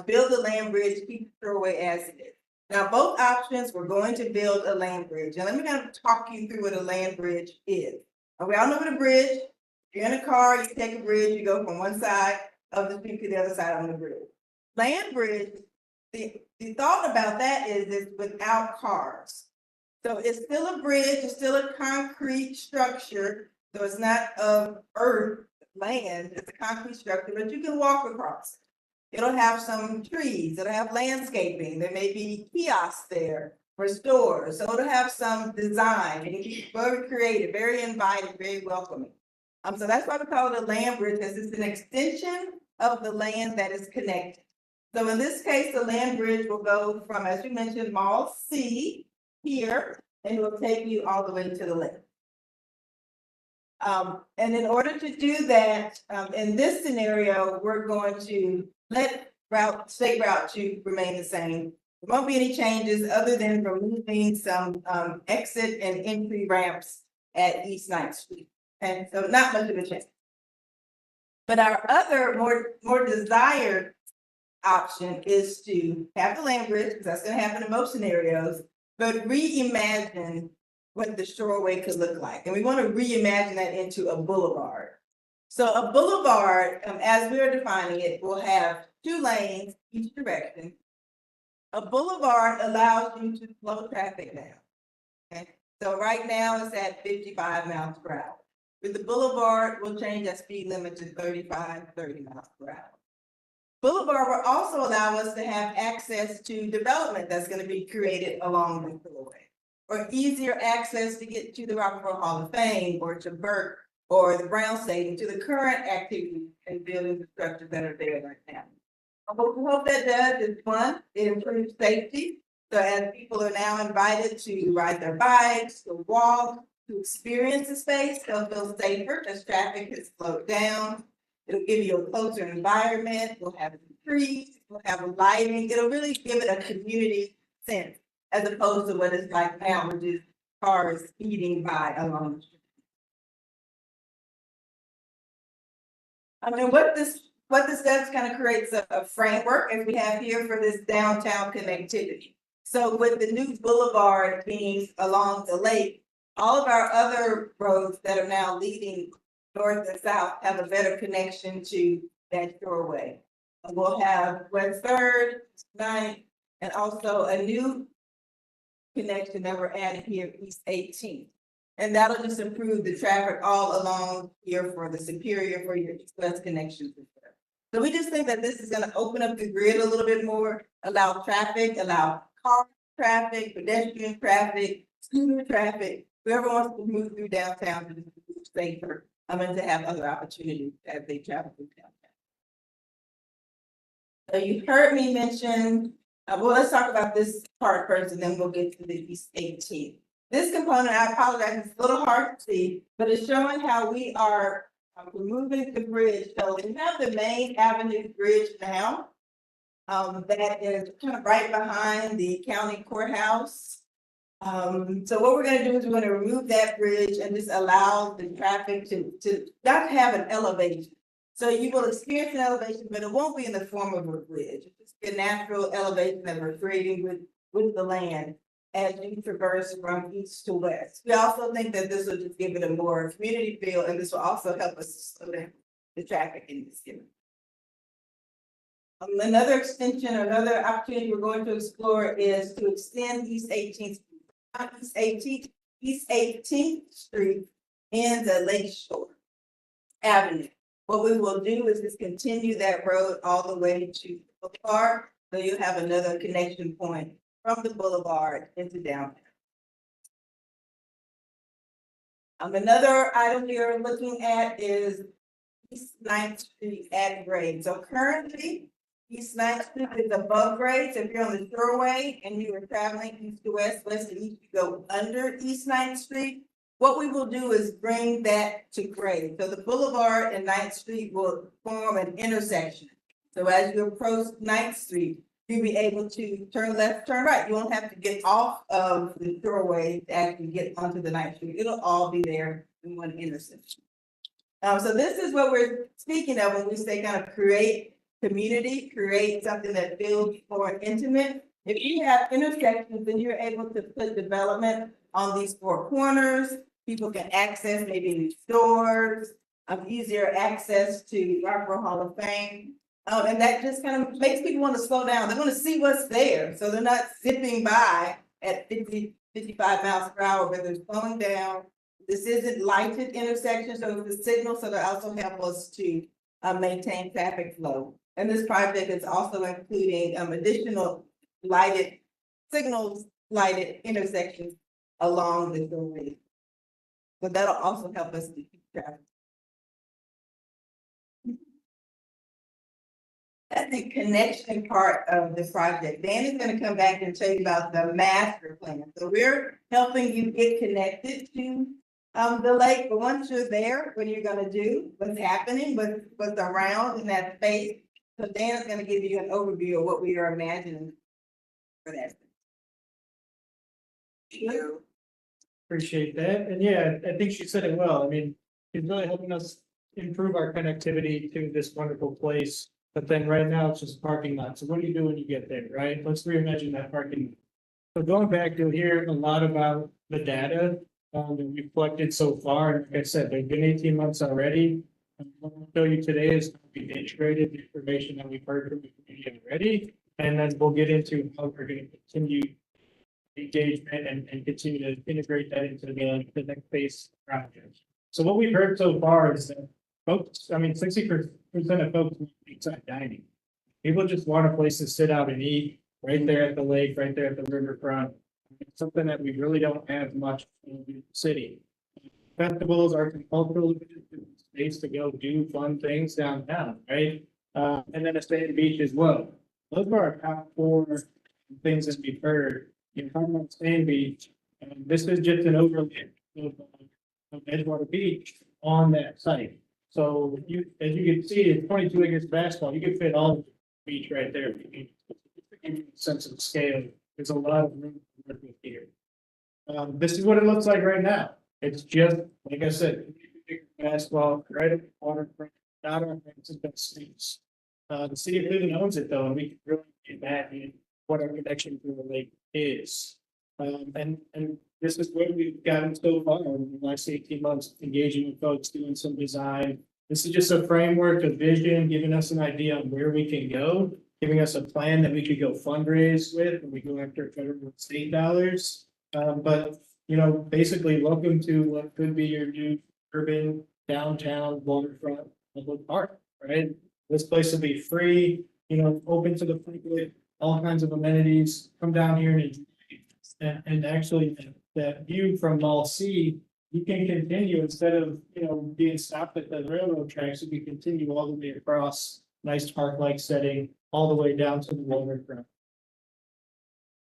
H: build a land bridge, keep the shoreline as it is. Now, both options, we're going to build a land bridge, and let me kind of talk you through what a land bridge is. We all know what a bridge. If you're in a car, you take a bridge, you go from one side of the street to the other side on the bridge. Land bridge, the thought about that is it's without cars. So it's still a bridge, it's still a concrete structure. So it's not of earth, land, it's a concrete structure, but you can walk across. It'll have some trees, it'll have landscaping, there may be kiosks there for stores. So it'll have some design, it'll be very creative, very inviting, very welcoming. So that's why we call it a land bridge, because it's an extension of the land that is connected. So in this case, the land bridge will go from, as you mentioned, Mall C here, and it will take you all the way to the lake. And in order to do that, in this scenario, we're going to let State Route 2 remain the same. There won't be any changes other than removing some exit and entry ramps at East 9th Street. And so not much of a change. But our other more desired option is to have the land bridge, because that's going to happen in most scenarios, but reimagine what the shoreway could look like. And we want to reimagine that into a boulevard. So a boulevard, as we're defining it, will have 2 lanes each direction. A boulevard allows you to slow traffic down. Okay, so right now it's at 55 miles per hour. With the boulevard, we'll change that speed limit to 35, 30 miles per hour. Boulevard will also allow us to have access to development that's going to be created along the boulevard, or easier access to get to the Rockville Hall of Fame, or to Burke, or the Brown Stadium, to the current activities and building structures that are there right now. What we hope that does is, one, it improves safety. So as people are now invited to ride their bikes, to walk, to experience the space, they'll feel safer as traffic has slowed down. It'll give you a closer environment. We'll have trees, we'll have lighting. It'll really give it a community sense, as opposed to what it's like now, which is cars speeding by along the street. I mean, what this does kind of creates a framework, as we have here, for this downtown connectivity. So with the new boulevard being along the lake, all of our other roads that are now leading north and south have a better connection to that shoreway. We'll have West 3rd, 9th, and also a new connection that we're adding here, East 18th. And that'll just improve the traffic all along here for the Superior, for your east-west connections. So we just think that this is going to open up the grid a little bit more, allow traffic, allow car traffic, pedestrian traffic, scooter traffic, whoever wants to move through downtown to move safer, and to have other opportunities as they travel through downtown. So you heard me mention, well, let's talk about this part first, and then we'll get to the East 18th. This component, I apologize, it's a little hard to see, but it's showing how we are removing the bridge. So we have the main avenue bridge now. That is kind of right behind the county courthouse. So what we're going to do is we're going to remove that bridge and just allow the traffic to not have an elevation. So you will experience an elevation, but it won't be in the form of a bridge. It's just a natural elevation that we're creating with the land as you traverse from east to west. We also think that this will just give it a more community feel, and this will also help us slow down the traffic in this area. Another extension, or another opportunity we're going to explore is to extend East 18th Street ends at Lakeshore Avenue. What we will do is just continue that road all the way to the boulevard, so you have another connection point from the boulevard into downtown. Another item you're looking at is East Ninth Street at grade. So currently, East Ninth Street is above grade. So if you're on the shoreway and you are traveling east to west, west to east, you go under East Ninth Street. What we will do is bring that to grade. So the boulevard and Ninth Street will form an intersection. So as you approach Ninth Street, you'll be able to turn left, turn right. You won't have to get off of the shoreway to actually get onto the Ninth Street. It'll all be there in one intersection. So this is what we're speaking of when we say kind of create community, create something that feels more intimate. If you have intersections, then you're able to put development on these four corners. People can access maybe stores, easier access to Rockville Hall of Fame. And that just kind of makes people want to slow down. They want to see what's there. So they're not zipping by at 50, 55 miles per hour, but they're slowing down. This isn't lighted intersection, so it's a signal, so that also help us to maintain traffic flow. And this project is also including additional lighted signals, lighted intersections along the roadway. So that'll also help us to keep traffic. That's the connection part of the project. Dan is going to come back and tell you about the master plan. So we're helping you get connected to the lake, but once you're there, what are you going to do? What's happening? What's around in that space? So Dan is going to give you an overview of what we are imagining for that.
F: You. Appreciate that. And yeah, I think she said it well. I mean, it's really helping us improve our connectivity to this wonderful place. But then right now it's just parking lot. So what do you do when you get there, right? Let's reimagine that parking lot. So going back, you'll hear a lot about the data that we've collected so far. And like I said, they've been 18 months already. And what I'll show you today is how we've integrated the information that we've heard from the community already. And then we'll get into how we're going to continue engagement and continue to integrate that into the next phase project. So what we've heard so far is that folks, I mean, 60% of folks want beachside dining. People just want a place to sit out and eat right there at the lake, right there at the riverfront. It's something that we really don't have much in the city. Festivals, arts and cultural space to go do fun things downtown, right? And then a sand beach as well. Those are our top four things that we've heard. You're talking about sand beach, and this is just an overlay of Edgewater Beach on that site. So you, as you can see, it's 22 acres of basketball. You can fit all of the beach right there. To give you a sense of scale, there's a lot of room to work with here. This is what it looks like right now. It's just, like I said, basketball right at the waterfront, not our fences, but streets. The city of Cleveland owns it though, and we can really get that in what our connection to the lake is. And this is where we've gotten so far in the last 18 months, engaging with folks, doing some design. This is just a framework, a vision, giving us an idea of where we can go, giving us a plan that we could go fundraise with when we go after federal and state dollars. But, you know, basically welcome to what could be your new urban downtown waterfront public park, right? This place will be free, you know, open to the public, all kinds of amenities. Come down here and enjoy. And actually that view from Mall C, you can continue instead of, you know, being stopped at the railroad tracks, you can continue all the way across, nice park-like setting, all the way down to the waterfront.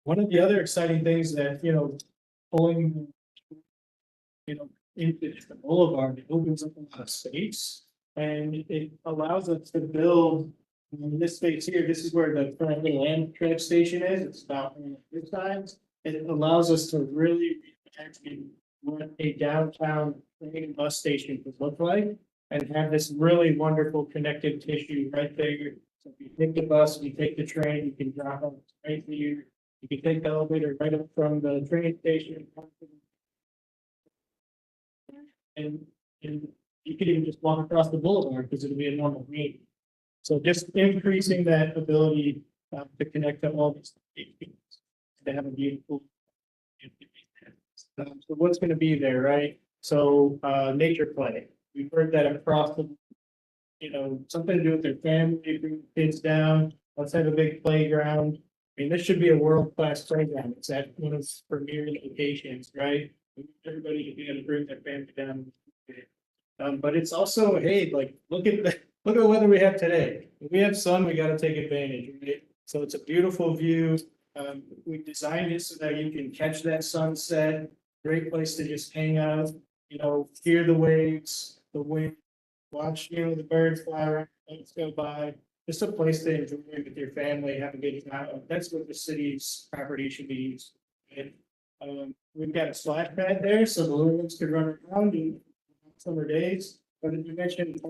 F: One of the other exciting things that, you know, pulling, you know, into the boulevard, it opens up a lot of space and it allows us to build this space here. This is where the current little Amtrak station is. It's about on this side. It allows us to really actually what a downtown train and bus station would look like and have this really wonderful connective tissue right there. So if you take the bus, you take the train, you can drop off right here. You can take the elevator right up from the train station. And you could even just walk across the boulevard because it'll be a normal green. So just increasing that ability to connect to all these things. To have a beautiful. So what's going to be there, right? So nature play. We've heard that across the you know, something to do with their family, bring the kids down, let's have a big playground. I mean, this should be a world-class playground. It's at one of its premier locations, right? We want everybody to be able to bring their family down. But it's also, hey, like, look at look at the weather we have today. If we have sun, we gotta take advantage, right? So it's a beautiful view. We designed it so that you can catch that sunset. Great place to just hang out, you know, hear the waves, the wind, watch, you know, the birds fly around, let's go by. Just a place to enjoy with your family, have a good time. That's what the city's property should be used. And we've got a splash pad there, so the little ones could run around in summer days. But as you mentioned,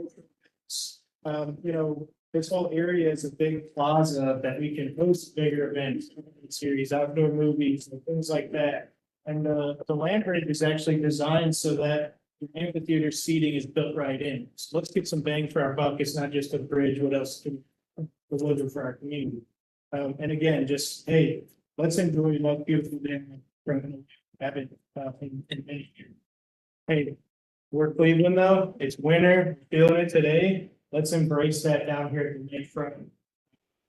F: you know, this whole area is a big plaza that we can host bigger events, series, outdoor movies, and things like that. And the land bridge is actually designed so that the amphitheater seating is built right in. So let's get some bang for our buck. It's not just a bridge. What else can we deliver for our community? And again, just, hey, let's enjoy that beautiful day from having in many years. Hey, we're Cleveland though. It's winter, feeling it today. Let's embrace that down here at the Lakefront.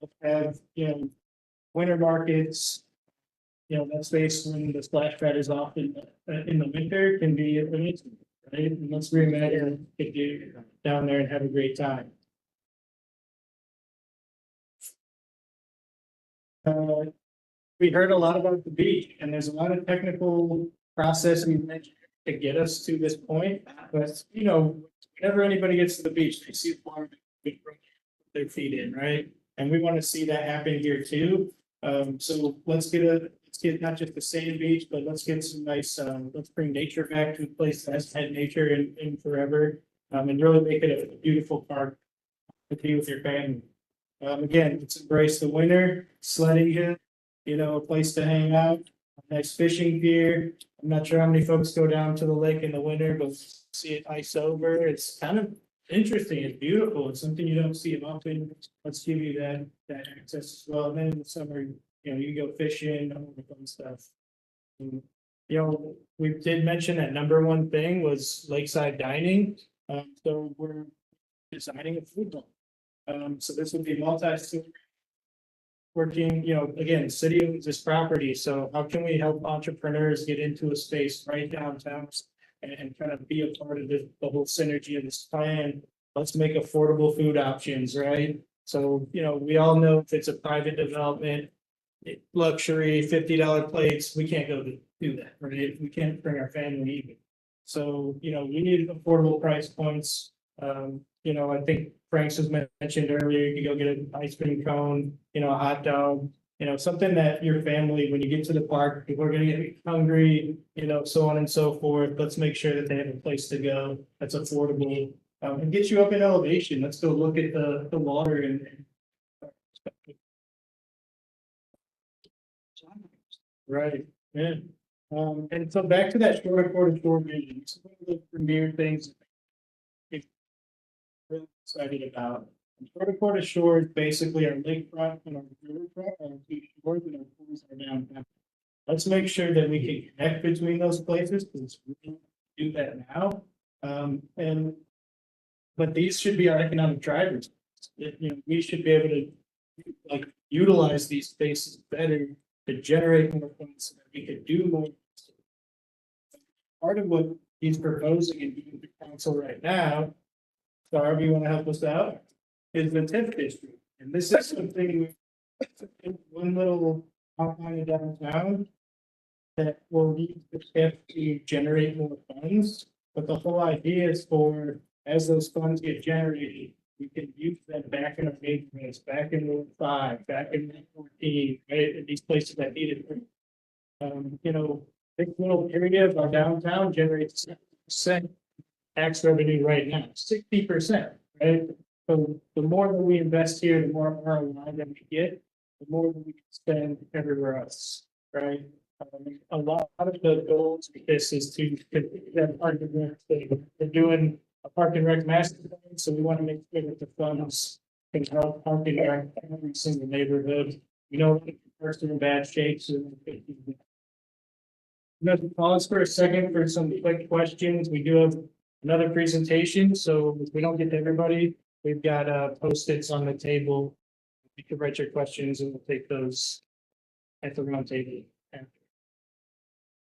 F: Let's have, you know, winter markets. You know, that space when the splash pad is off in the winter can be amazing, right? And let's reimagine get you down there and have a great time. We heard a lot about the beach, and there's a lot of technical process we mentioned to get us to this point. But you know, whenever anybody gets to the beach, they see the water, they put their feet in, right? And we want to see that happen here too. So let's get not just the sand beach, but let's get some nice, let's bring nature back to a place that has had nature in forever. And really make it a beautiful park to be with your family. Again, let's embrace the winter, sledding hill, you know, a place to hang out, nice fishing gear. I'm not sure how many folks go down to the lake in the winter, but see it ice over. It's kind of interesting. It's beautiful. It's something you don't see often. Let's give you that access as well. And then in the summer, you know, you go fishing, all the fun stuff. You know, we did mention that number one thing was lakeside dining. So we're designing a food hall. So this would be multi-story. Working, you know, again, city owns this property, so how can we help entrepreneurs get into a space right downtown and kind of be a part of the whole synergy of this plan? Let's make affordable food options, right? So, you know, we all know if it's a private development, luxury, $50 plates, we can't go to do that, right? We can't bring our family even. So, you know, we need affordable price points. You know, I think Frank's was mentioned earlier, you could go get an ice cream cone, you know, a hot dog, you know, something that your family, when you get to the park, people are gonna get hungry, you know, so on and so forth. Let's make sure that they have a place to go that's affordable, and get you up in elevation. Let's go look at the water and right, yeah. And so back to that shore to shore vision, it's one of the premier things I'm really excited about. Shore to shore is basically our lakefront and our riverfront, and two shores and our pools are downtown. Let's make sure that we can connect between those places, because we can do that now. But these should be our economic drivers. You know, we should be able to like utilize these spaces better to generate more funds so that we could do more. Part of what he's proposing and doing the council right now, so however you want to help us out, is the TIF district. And this is something, one little outline of downtown that will need the TIF to generate more funds. But the whole idea is for, as those funds get generated, we can use them back in our neighborhoods, back in Ward 5, back in Ward 14, right, in these places that need it. You know, this little area of our downtown generates 6% tax revenue right now, 60%, right? So the more that we invest here, the more ROI that we get, the more that we can spend everywhere else, right? A lot of the goals of this is to that park and rec thing. We're doing a park and rec master plan, so we want to make sure that the funds can help park and rec every single neighborhood. You know, parks are in bad shape, so let's pause for a second for some quick questions. We do have another presentation, so if we don't get to everybody, We've got Post-its on the table. You can write your questions and we'll take those at the round table.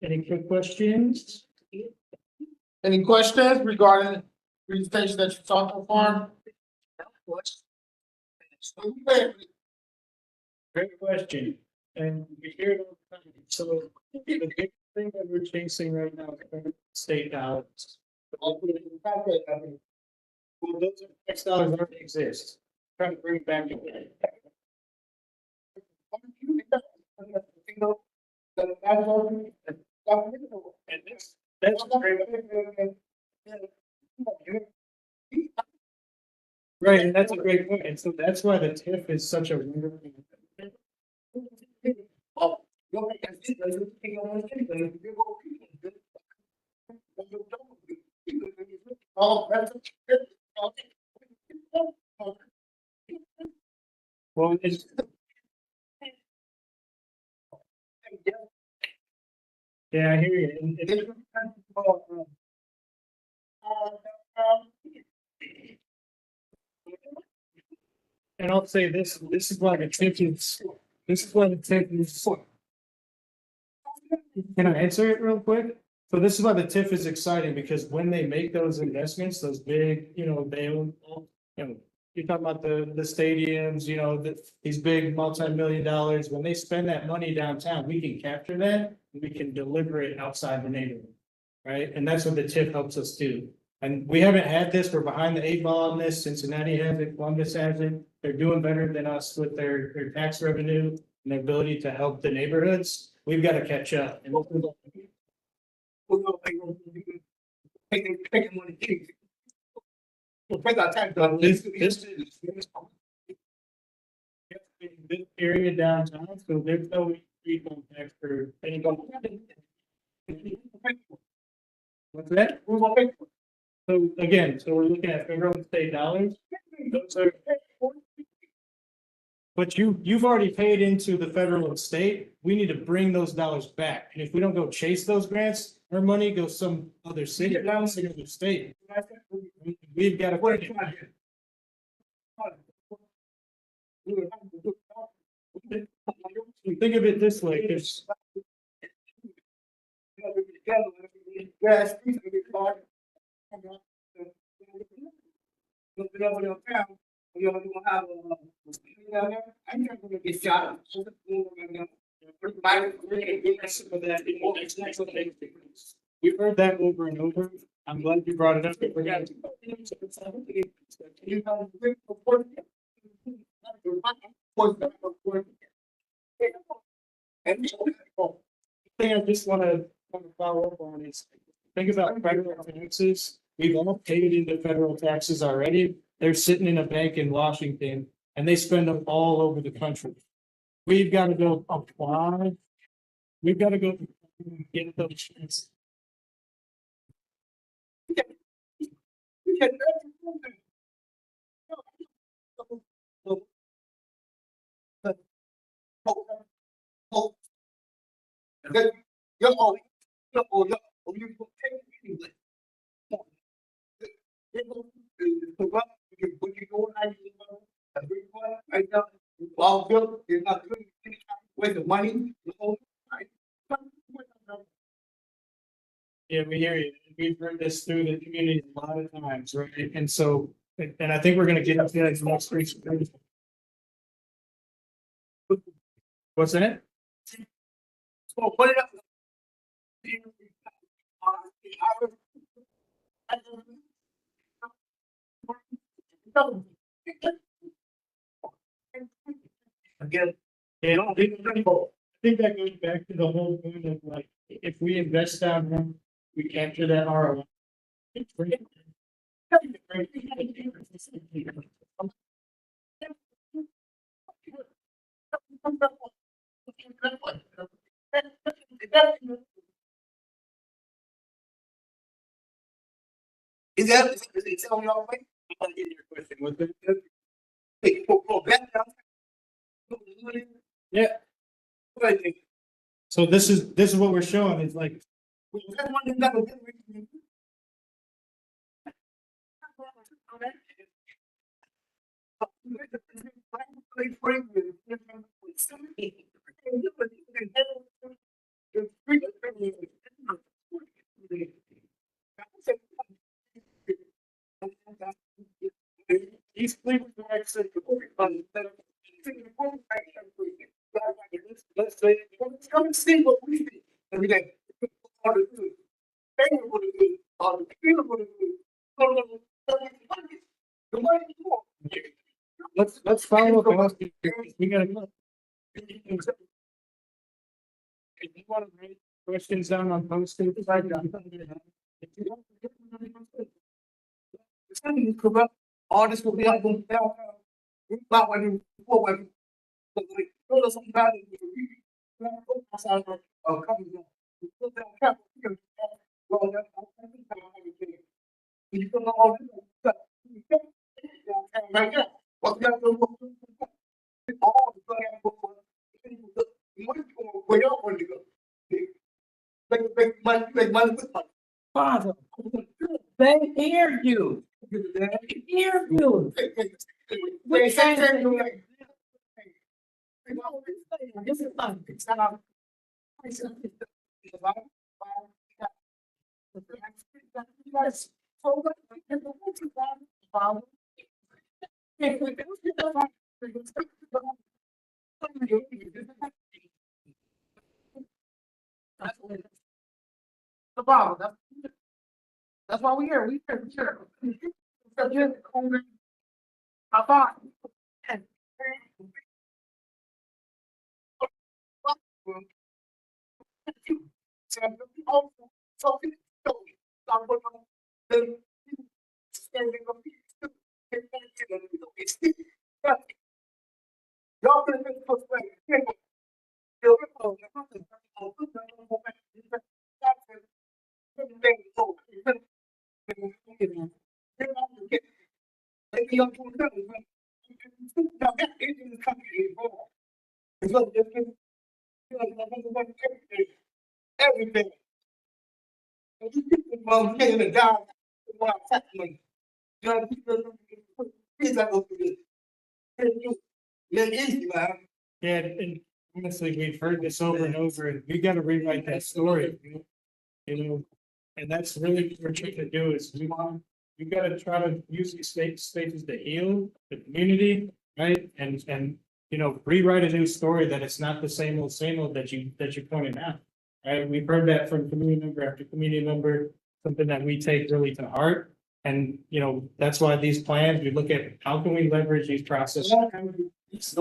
F: Any quick questions?
E: Any questions regarding the presentation that you saw so far?
F: Great question. And we hear it all the time. So the big thing that we're chasing right now is state dollars. Well, those tax dollars already exist. Trying to bring it back again. And that's right, and that's a great point. And so that's why the TIF is such a wonderful. Well, it's. Yeah, I hear you. And I'll say this is why the TIF is. Can I answer it real quick? So this is why the TIF is exciting, because when they make those investments, those big, they own, you're talking about the stadiums, these big multi-million dollars, when they spend that money downtown, we can capture that, and we can deliver it outside the neighborhood. Right? And that's what the TIF helps us do. And we haven't had this, we're behind the 8 ball on this, Cincinnati has it, Columbus has it, they're doing better than us with their tax revenue and their ability to help the neighborhoods. We've got to catch up. And this area downtown, so there's no refund tax for anybody. What's that? So again, we're looking at federal and state dollars. Those are. But you've already paid into the federal and state. We need to bring those dollars back. And if we don't go chase those grants, our money goes some other city, some other state. We've got to. Think of it this way, there's. We've heard that over and over. I'm glad you brought it up. Thing I just want to follow up on is, think about federal taxes. We've all paid into federal taxes already. They're sitting in a bank in Washington and they spend them all over the country. We've got to go apply. We've got to go get those checks. Yeah, we hear you. We've heard this through the community a lot of times, right? And so, and I think we're gonna get into that next week. What's in it? So put it up. Again, I think that goes back to the whole point of like, if we invest down there, we capture that ROI.
I: Is it on your way? I'm gonna get your question. Was it?
F: Yeah. So this is what we're showing. It's like.
I: These flavors are actually let's say, come and see what we do every day. All the food, favorite what it is, all the feel what it is. The money you want. Let's follow up. On we gotta go. If you want to raise questions down on posting, it's like that. If you don't, it's gonna be corrupt. All this will be up on down. Not when you before when but like throw some bad in the coming down. You put that trap here. Well, that's everything. You put all this stuff. Right there. What's that? All the stuff. You want to go where y'all want to go. Make money with money. Father, they hear you. They hear you. They say this is fun. It's not. The problem. That's why we're here. We're here. I thought. Y'all can make perspective. Everything. Well, getting it down.
F: Yeah, and honestly, we've heard this over and over, and we gotta rewrite that story. You know, and that's really what we're trying to do is we gotta try to use these spaces to heal the community, right? And you know, rewrite a new story that it's not the same old that you pointed out. Right? We've heard that from community member after community member, something that we take really to heart. And you know, that's why these plans, we look at how can we leverage these processes.
I: Please,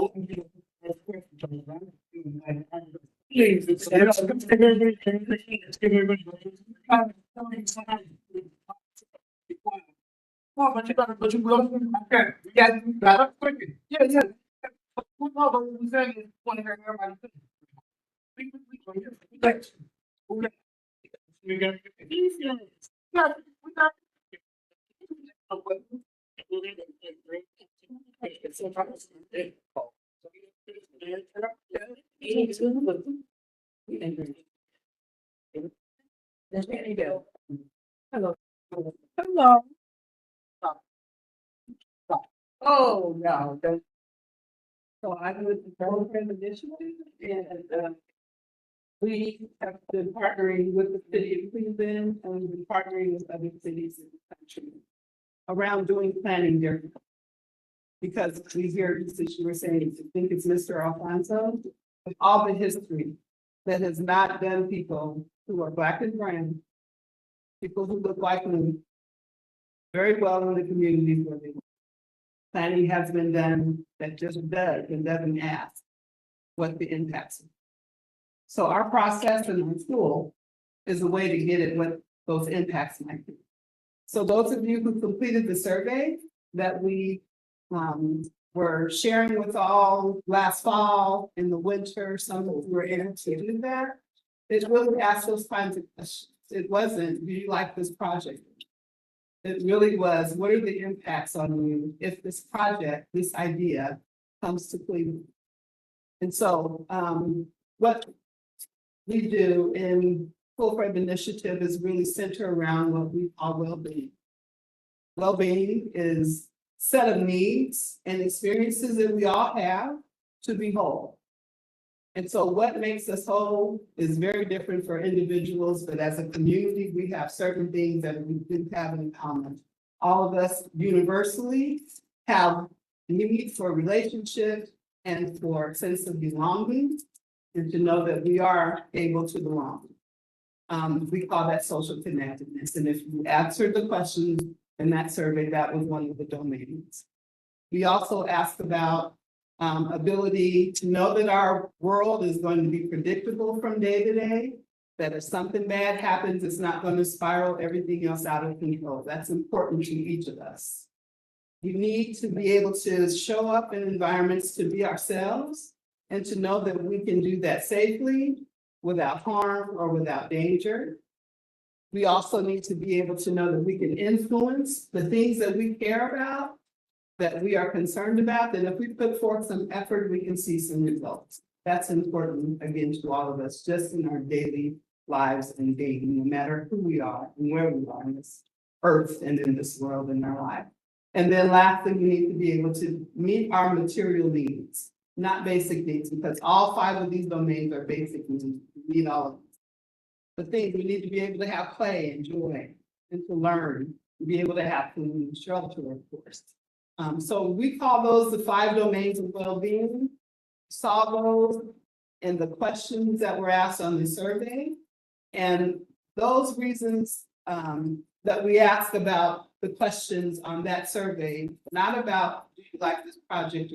I: it's oh, but you will. Okay, yeah, that's quick. Yeah, yeah. We know, but we said you want to hear everybody. We got. Yeah, we got.
A: There you go. Hello. Hello. Oh, no. So I'm with the program initiative and we have been partnering with the city of Cleveland and we've been partnering with other cities in the country around doing planning differently. Because we hear, since you were saying, I think it's Mr. Alfonso, with all the history that has not been people who are Black and brown, people who look like me, very well in the communities where they live. Planning has been done that just does and doesn't ask what the impacts are. So our process in the school is a way to get at what those impacts might be. So those of you who completed the survey that we were sharing with all last fall, in the winter, some of you were able to do that. It really asked those kinds of questions. It wasn't, do you like this project? It really was, what are the impacts on you if this project, this idea comes to Cleveland? And so what we do in Full Frame Initiative is really centered around what we call well-being. Well-being is
I: set of needs and experiences that we all have to be whole. And so what makes us whole is very different for individuals, but as a community, we have certain things that we do have in common. All of us universally have need for relationships and for a sense of belonging and to know that we are able to belong. We call that social connectedness. And if you answered the question in that survey, that was one of the domains. We also asked about ability to know that our world is going to be predictable from day to day, that if something bad happens, it's not going to spiral everything else out of control. That's important to each of us. We need to be able to show up in environments to be ourselves and to know that we can do that safely, without harm or without danger. We also need to be able to know that we can influence the things that we care about, that we are concerned about, that if we put forth some effort, we can see some results. That's important, again, to all of us, just in our daily lives and dating, no matter who we are and where we are in this earth and in this world in our life. And then lastly, we need to be able to meet our material needs, not basic needs, because all 5 of these domains are basic needs. We need all of them. The things we need to be able to have play and joy and to learn, to be able to have food and shelter, of course. So we call those the 5 domains of well-being. Saw those in the questions that were asked on the survey. And those reasons that we ask about the questions on that survey, not about do you like this project,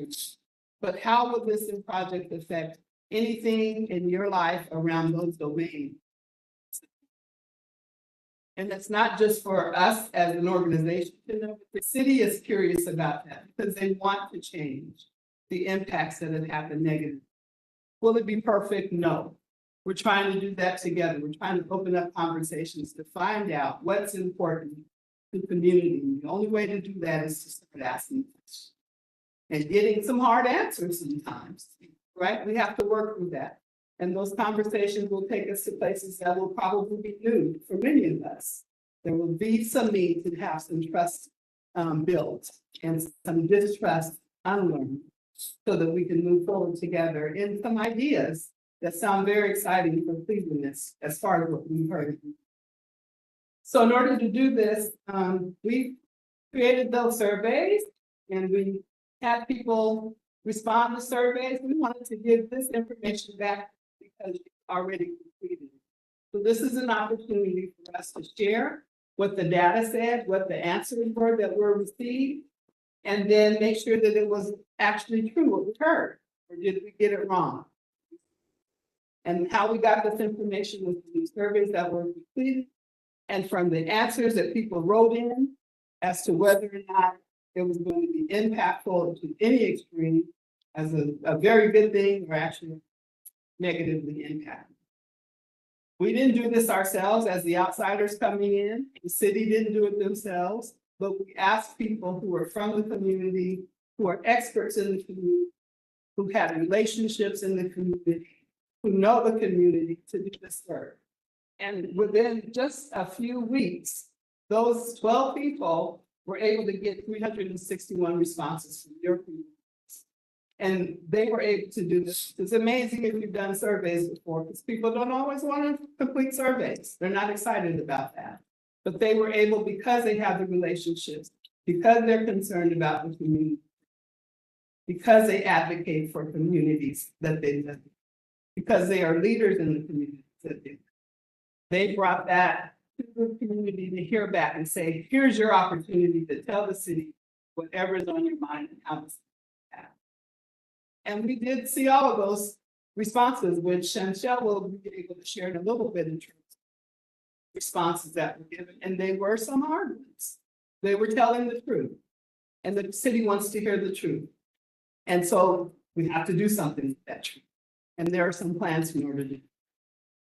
I: but how will this project affect anything in your life around those domains? And it's not just for us as an organization to know, the city is curious about that because they want to change the impacts that have happened negatively. Will it be perfect? No. We're trying to do that together. We're trying to open up conversations to find out what's important to the community. And the only way to do that is to start asking questions and getting some hard answers sometimes, right? We have to work through that. And those conversations will take us to places that will probably be new for many of us. There will be some need to have some trust built and some distrust unlearned so that we can move forward together in some ideas that sound very exciting for Cleveland as far as what we've heard. So in order to do this, we created those surveys and we had people respond to surveys. We wanted to give this information back because it's already completed. So this is an opportunity for us to share what the data said, what the answers were that were received, and then make sure that it was actually true what we heard, or did we get it wrong? And how we got this information was through surveys that were completed and from the answers that people wrote in as to whether or not it was going to be impactful to any extreme as a very good thing or actually negatively impacted. We didn't do this ourselves as the outsiders coming in. The city didn't do it themselves, but we asked people who are from the community, who are experts in the community, who have relationships in the community, who know the community to do this work. And within just a few weeks, those 12 people were able to get 361 responses from your community. And they were able to do this. It's amazing if you've done surveys before, because people don't always want to complete surveys. They're not excited about that. But they were able, because they have the relationships, because they're concerned about the community, because they advocate for communities that they live in, because they are leaders in the community that they live in. They brought that to the community to hear back and say, here's your opportunity to tell the city whatever's on your mind and how to. And we did see all of those responses, which Chantel will be able to share in a little bit in terms of responses that were given. And they were some hard ones. They were telling the truth. And the city wants to hear the truth. And so we have to do something with that truth. And there are some plans in order to do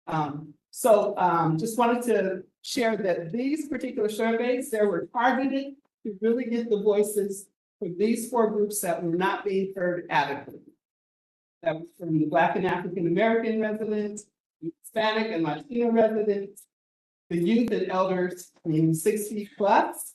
I: it. Just wanted to share that these particular surveys, they were targeted to really get the voices for these 4 groups that were not being heard adequately. That was from the Black and African American residents, Hispanic and Latino residents, the youth and elders, 60 plus,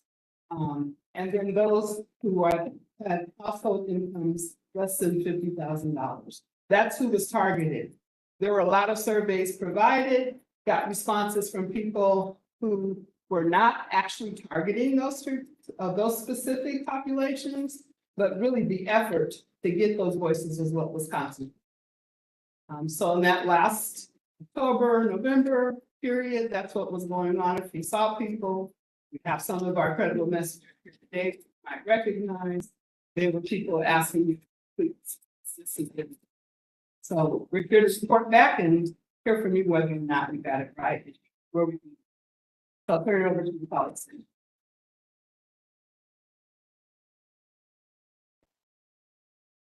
J: And then those who had household incomes less than $50,000. That's who was targeted. There were a lot of surveys provided, got responses from people who were not actually targeting those specific populations, but really the effort to get those voices is what was concentrated. So in that last October, November period, that's what was going on. If you saw people, we have some of our credible messengers here today, you might recognize, they were people asking you, please, this is it. So we're here to report back and hear from you whether or not we got it right, where we. So I'll turn it over to the policy.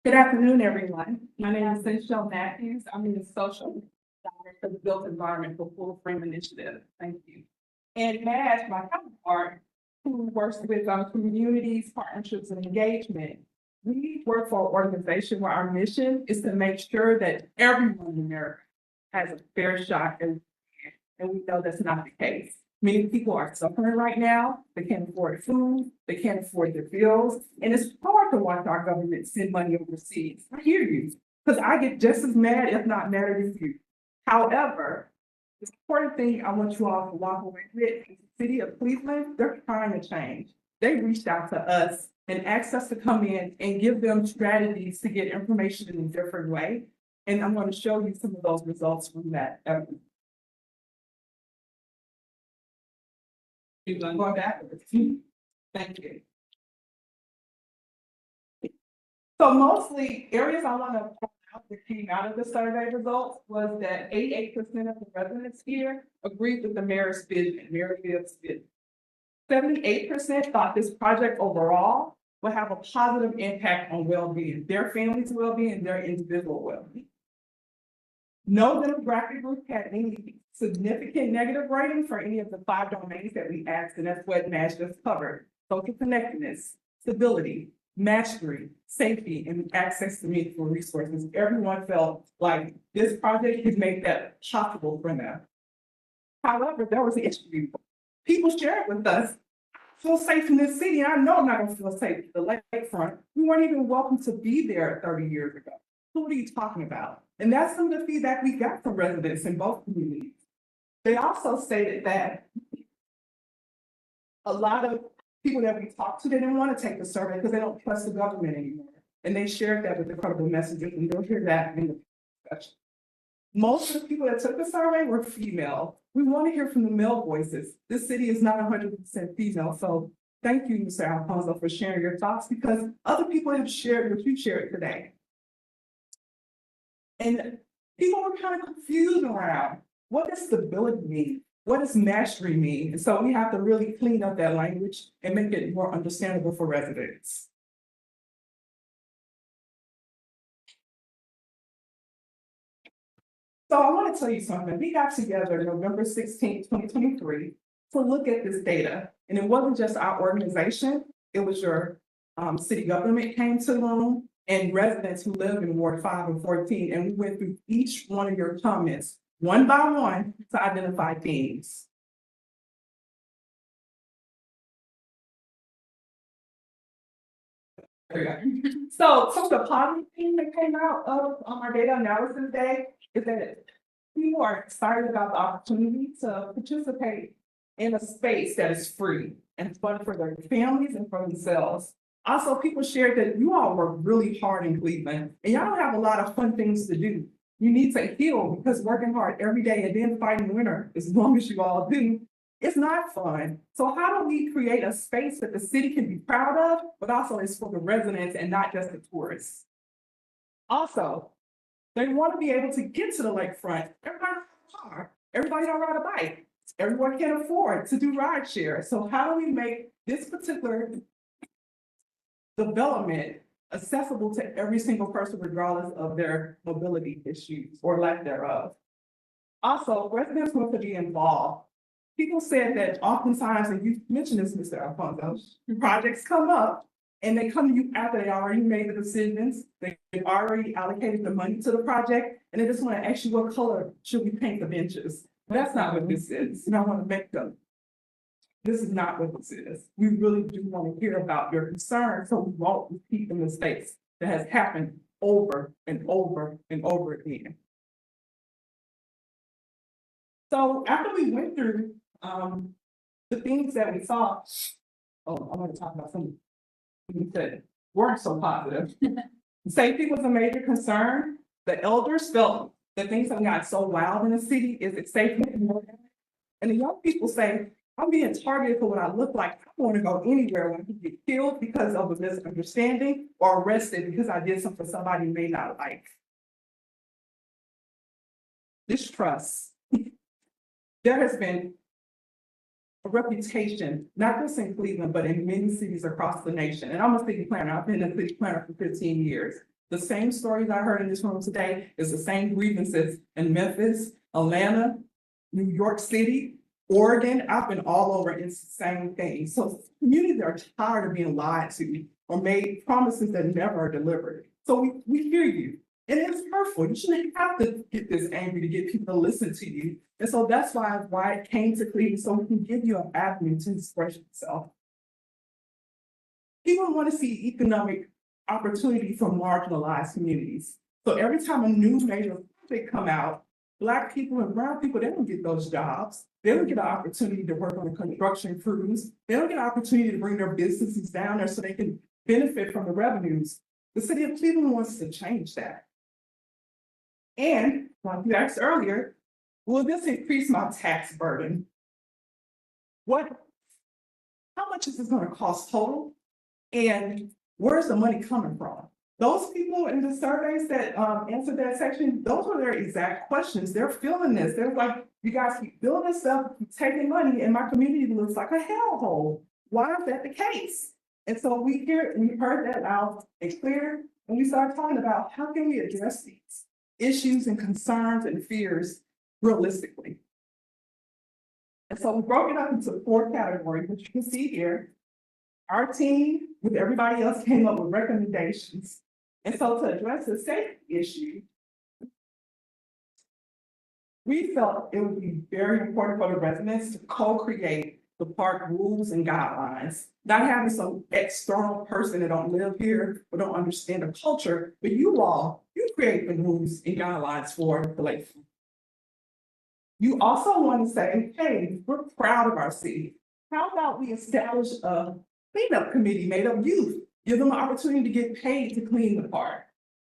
K: Good afternoon, everyone. My name is Michelle Matthews. I'm in the social director for the Built Environment for Full Frame Initiative. Thank you. And Madge, my counterpart, who works with communities, partnerships, and engagement. We work for an organization where our mission is to make sure that everyone in America has a fair shot, and we know that's not the case. Many people are suffering right now. They can't afford food, they can't afford their bills, and it's hard to watch our government send money overseas. I hear you, because I get just as mad, if not madder than you. However, the important thing I want you all to walk away with is the city of Cleveland, they're trying to change. They reached out to us and asked us to come in and give them strategies to get information in a different way. And I'm going to show you some of those results from that effort. You're going backwards. Thank you. So mostly areas I want to point out that came out of the survey results was that 88% of the residents here agreed with the mayor's vision, Mayor Gibbs' vision. 78% thought this project overall will have a positive impact on well-being, their family's well-being, and their individual well-being. No demographic group had any significant negative rating for any of the 5 domains that we asked, and that's what Madge just covered. Social connectedness, stability, mastery, safety, and access to meaningful resources. Everyone felt like this project could make that possible for them. However, there was an issue. People shared with us, I feel safe in this city, and I know I'm not gonna feel safe at the lakefront. We weren't even welcome to be there 30 years ago. So what are you talking about? And that's some of the feedback we got from residents in both communities. They also stated that a lot of people that we talked to, they didn't want to take the survey because they don't trust the government anymore. And they shared that with the credible messengers, and you'll hear that in the discussion. Most of the people that took the survey were female. We want to hear from the male voices. This city is not 100% female. So thank you, Mr. Alfonso, for sharing your thoughts, because other people have shared what you shared today. And people were kind of confused around, what does stability mean? What does mastery mean? And so we have to really clean up that language and make it more understandable for residents. So I want to tell you something. We got together November 16, 2023 to look at this data. And it wasn't just our organization, it was your city government came to the room and residents who live in Ward 5 and 14. And we went through each one of your comments, one by one, to identify themes. So some of the positive things that came out of our data analysis day is that people are excited about the opportunity to participate in a space that is free and fun for their families and for themselves. Also, people shared that you all work really hard in Cleveland and y'all have a lot of fun things to do. You need to heal, because working hard every day and then fighting winter, as long as you all do, it's not fun. So how do we create a space that the city can be proud of, but also is for the residents and not just the tourists? Also, they want to be able to get to the lakefront. Everybody has a car. Everybody don't ride a bike. Everyone can't afford to do ride share. So how do we make this particular development accessible to every single person, regardless of their mobility issues or lack thereof? Also, residents want to be involved. People said that oftentimes, and you mentioned this, Mr. Alfonso, projects come up and they come to you after they already made the decisions, they've already allocated the money to the project, and they just want to ask you, what color should we paint the benches? Well, that's not what this is. And I want to make them this is not what this is. We really do want to hear about your concerns, so we won't repeat the mistakes that has happened over and over and over again. So after we went through, the things that we saw, I want to talk about some things that weren't so positive. Safety was a major concern. The elders felt that things have gotten so wild in the city. Is it safe anymore? And the young people say, I'm being targeted for what I look like. I want to go anywhere when I can get killed because of a misunderstanding or arrested because I did something somebody may not like. Distrust. There has been a reputation, not just in Cleveland, but in many cities across the nation. And I'm a city planner. I've been a city planner for 15 years. The same stories I heard in this room today is the same grievances in Memphis, Atlanta, New York City, Oregon. I've been all over. It's the same thing. So communities are tired of being lied to or made promises that never are delivered. So we hear you. And it's hurtful. You shouldn't have to get this angry to get people to listen to you. And so that's why it came to Cleveland, so we can give you an avenue to express yourself. People want to see economic opportunity for marginalized communities. So every time a new major project come out, Black people and brown people, they don't get those jobs. They don't get an opportunity to work on the construction crews. They don't get an opportunity to bring their businesses down there so they can benefit from the revenues. The city of Cleveland wants to change that. And like you asked earlier, will this increase my tax burden? How much is this going to cost total? And where's the money coming from? Those people in the surveys that answered that section, those were their exact questions. They're feeling this. They're like, you guys keep building stuff, keep taking money, and my community looks like a hellhole. Why is that the case? And so we heard that out and clear, and we started talking about how can we address these issues and concerns and fears realistically. And so we broke it up into 4 categories, which you can see here. Our team, with everybody else, came up with recommendations. And so to address the safety issue, we felt it would be very important for the residents to co-create the park rules and guidelines, not having some external person that don't live here or don't understand the culture, but you create the rules and guidelines for the lakefront. You also want to say, hey, we're proud of our city. How about we establish a cleanup committee made of youth, give them an opportunity to get paid to clean the park,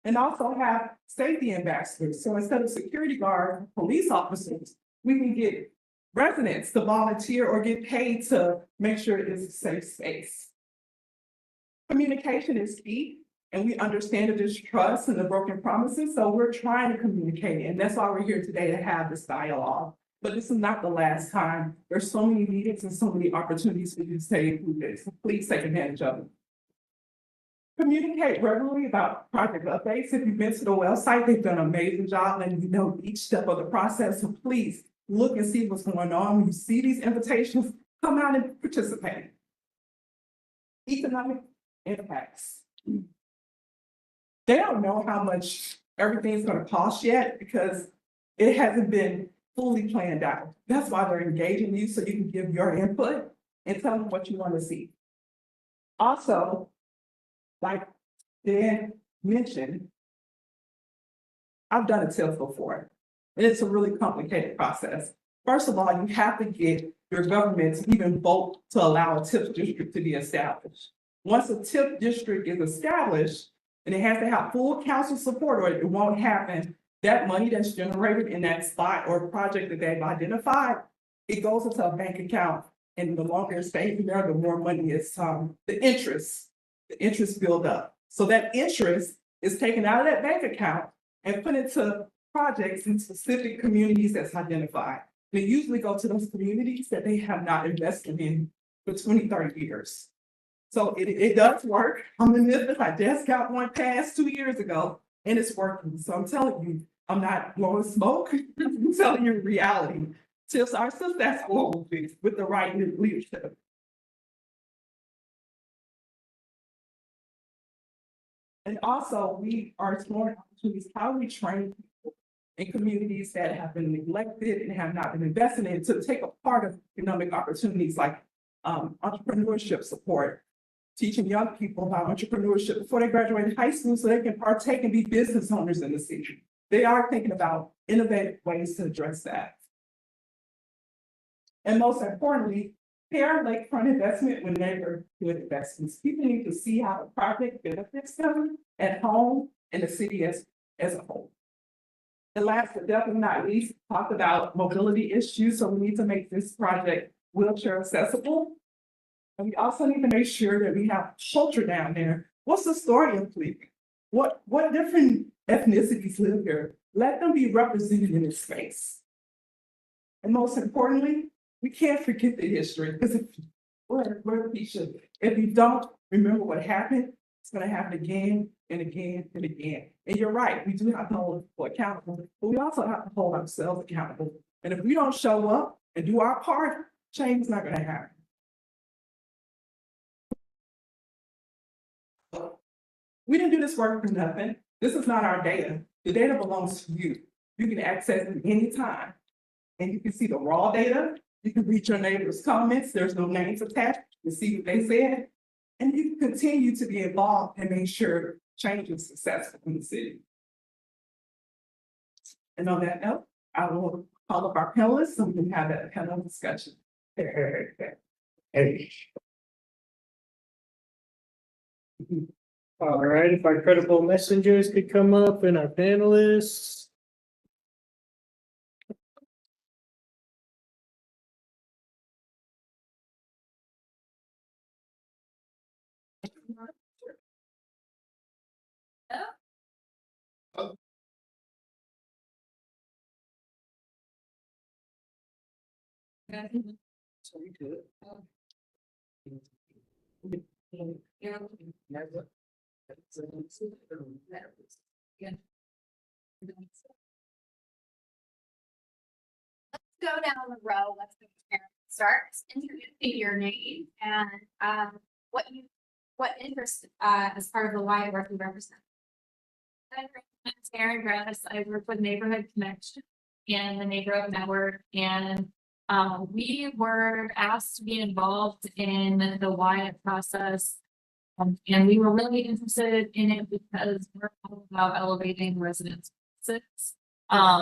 K: and also have safety ambassadors. So instead of security guards, police officers, we can get residents to volunteer or get paid to make sure it's a safe space. Communication is key, and we understand the distrust and the broken promises, so we're trying to communicate, and that's why we're here today to have this dialogue. But this is not the last time. There's so many meetings and so many opportunities for you to stay included, so please take advantage of it. Communicate regularly about project updates. If you've been to the website, they've done an amazing job letting you know each step of the process, so please look and see what's going on. When you see these invitations, come out and participate. Economic impacts. They don't know how much everything's going to cost yet because it hasn't been fully planned out. That's why they're engaging you so you can give your input and tell them what you want to see. Also, like Dan mentioned, I've done a TIF before, and it's a really complicated process. First of all, you have to get your government to even vote to allow a TIF district to be established. Once a TIF district is established, and it has to have full council support or it won't happen, that money that's generated in that spot or project that they've identified, it goes into a bank account, and the longer it stays in there, the more money is the interest build up. So that interest is taken out of that bank account and put into projects in specific communities that's identified. They usually go to those communities that they have not invested in for 20, 30 years. So it does work. I'm in this, I just got one passed 2 years ago and it's working. So I'm telling you, I'm not blowing smoke. I'm telling you reality. TIFs are successful with the right leadership. And also we are exploring opportunities, how we train people in communities that have been neglected and have not been invested in to take a part of economic opportunities like entrepreneurship support, teaching young people about entrepreneurship before they graduate high school so they can partake and be business owners in the city. They are thinking about innovative ways to address that. And most importantly, pair lakefront investment with neighborhood investments. People need to see how the project benefits them at home and the city as a whole. And last but definitely not least, talk about mobility issues. So we need to make this project wheelchair accessible. And we also need to make sure that we have culture down there. What's the story of Cleveland? What different ethnicities live here? Let them be represented in this space. And most importantly, we can't forget the history because if you don't remember what happened, it's going to happen again and again and again. And you're right, we do have to hold people accountable, but we also have to hold ourselves accountable. And if we don't show up and do our part, change is not going to happen. We didn't do this work for nothing. This is not our data. The data belongs to you. You can access it anytime. And you can see the raw data. You can read your neighbor's comments. There's no names attached. You see what they said. And you can continue to be involved and make sure change is successful in the city. And on that note, I will call up our panelists so we can have that panel discussion.
F: All right, if our credible messengers could come up and our panelists.
G: Go down the row, let's start introducing your name and what interest as part of the why work you represent. I'm Karen Gratis. I work with Neighborhood Connection and the Neighborhood Network, and we were asked to be involved in the Wyatt process. And we were really interested in it because we're all about elevating residents' voices.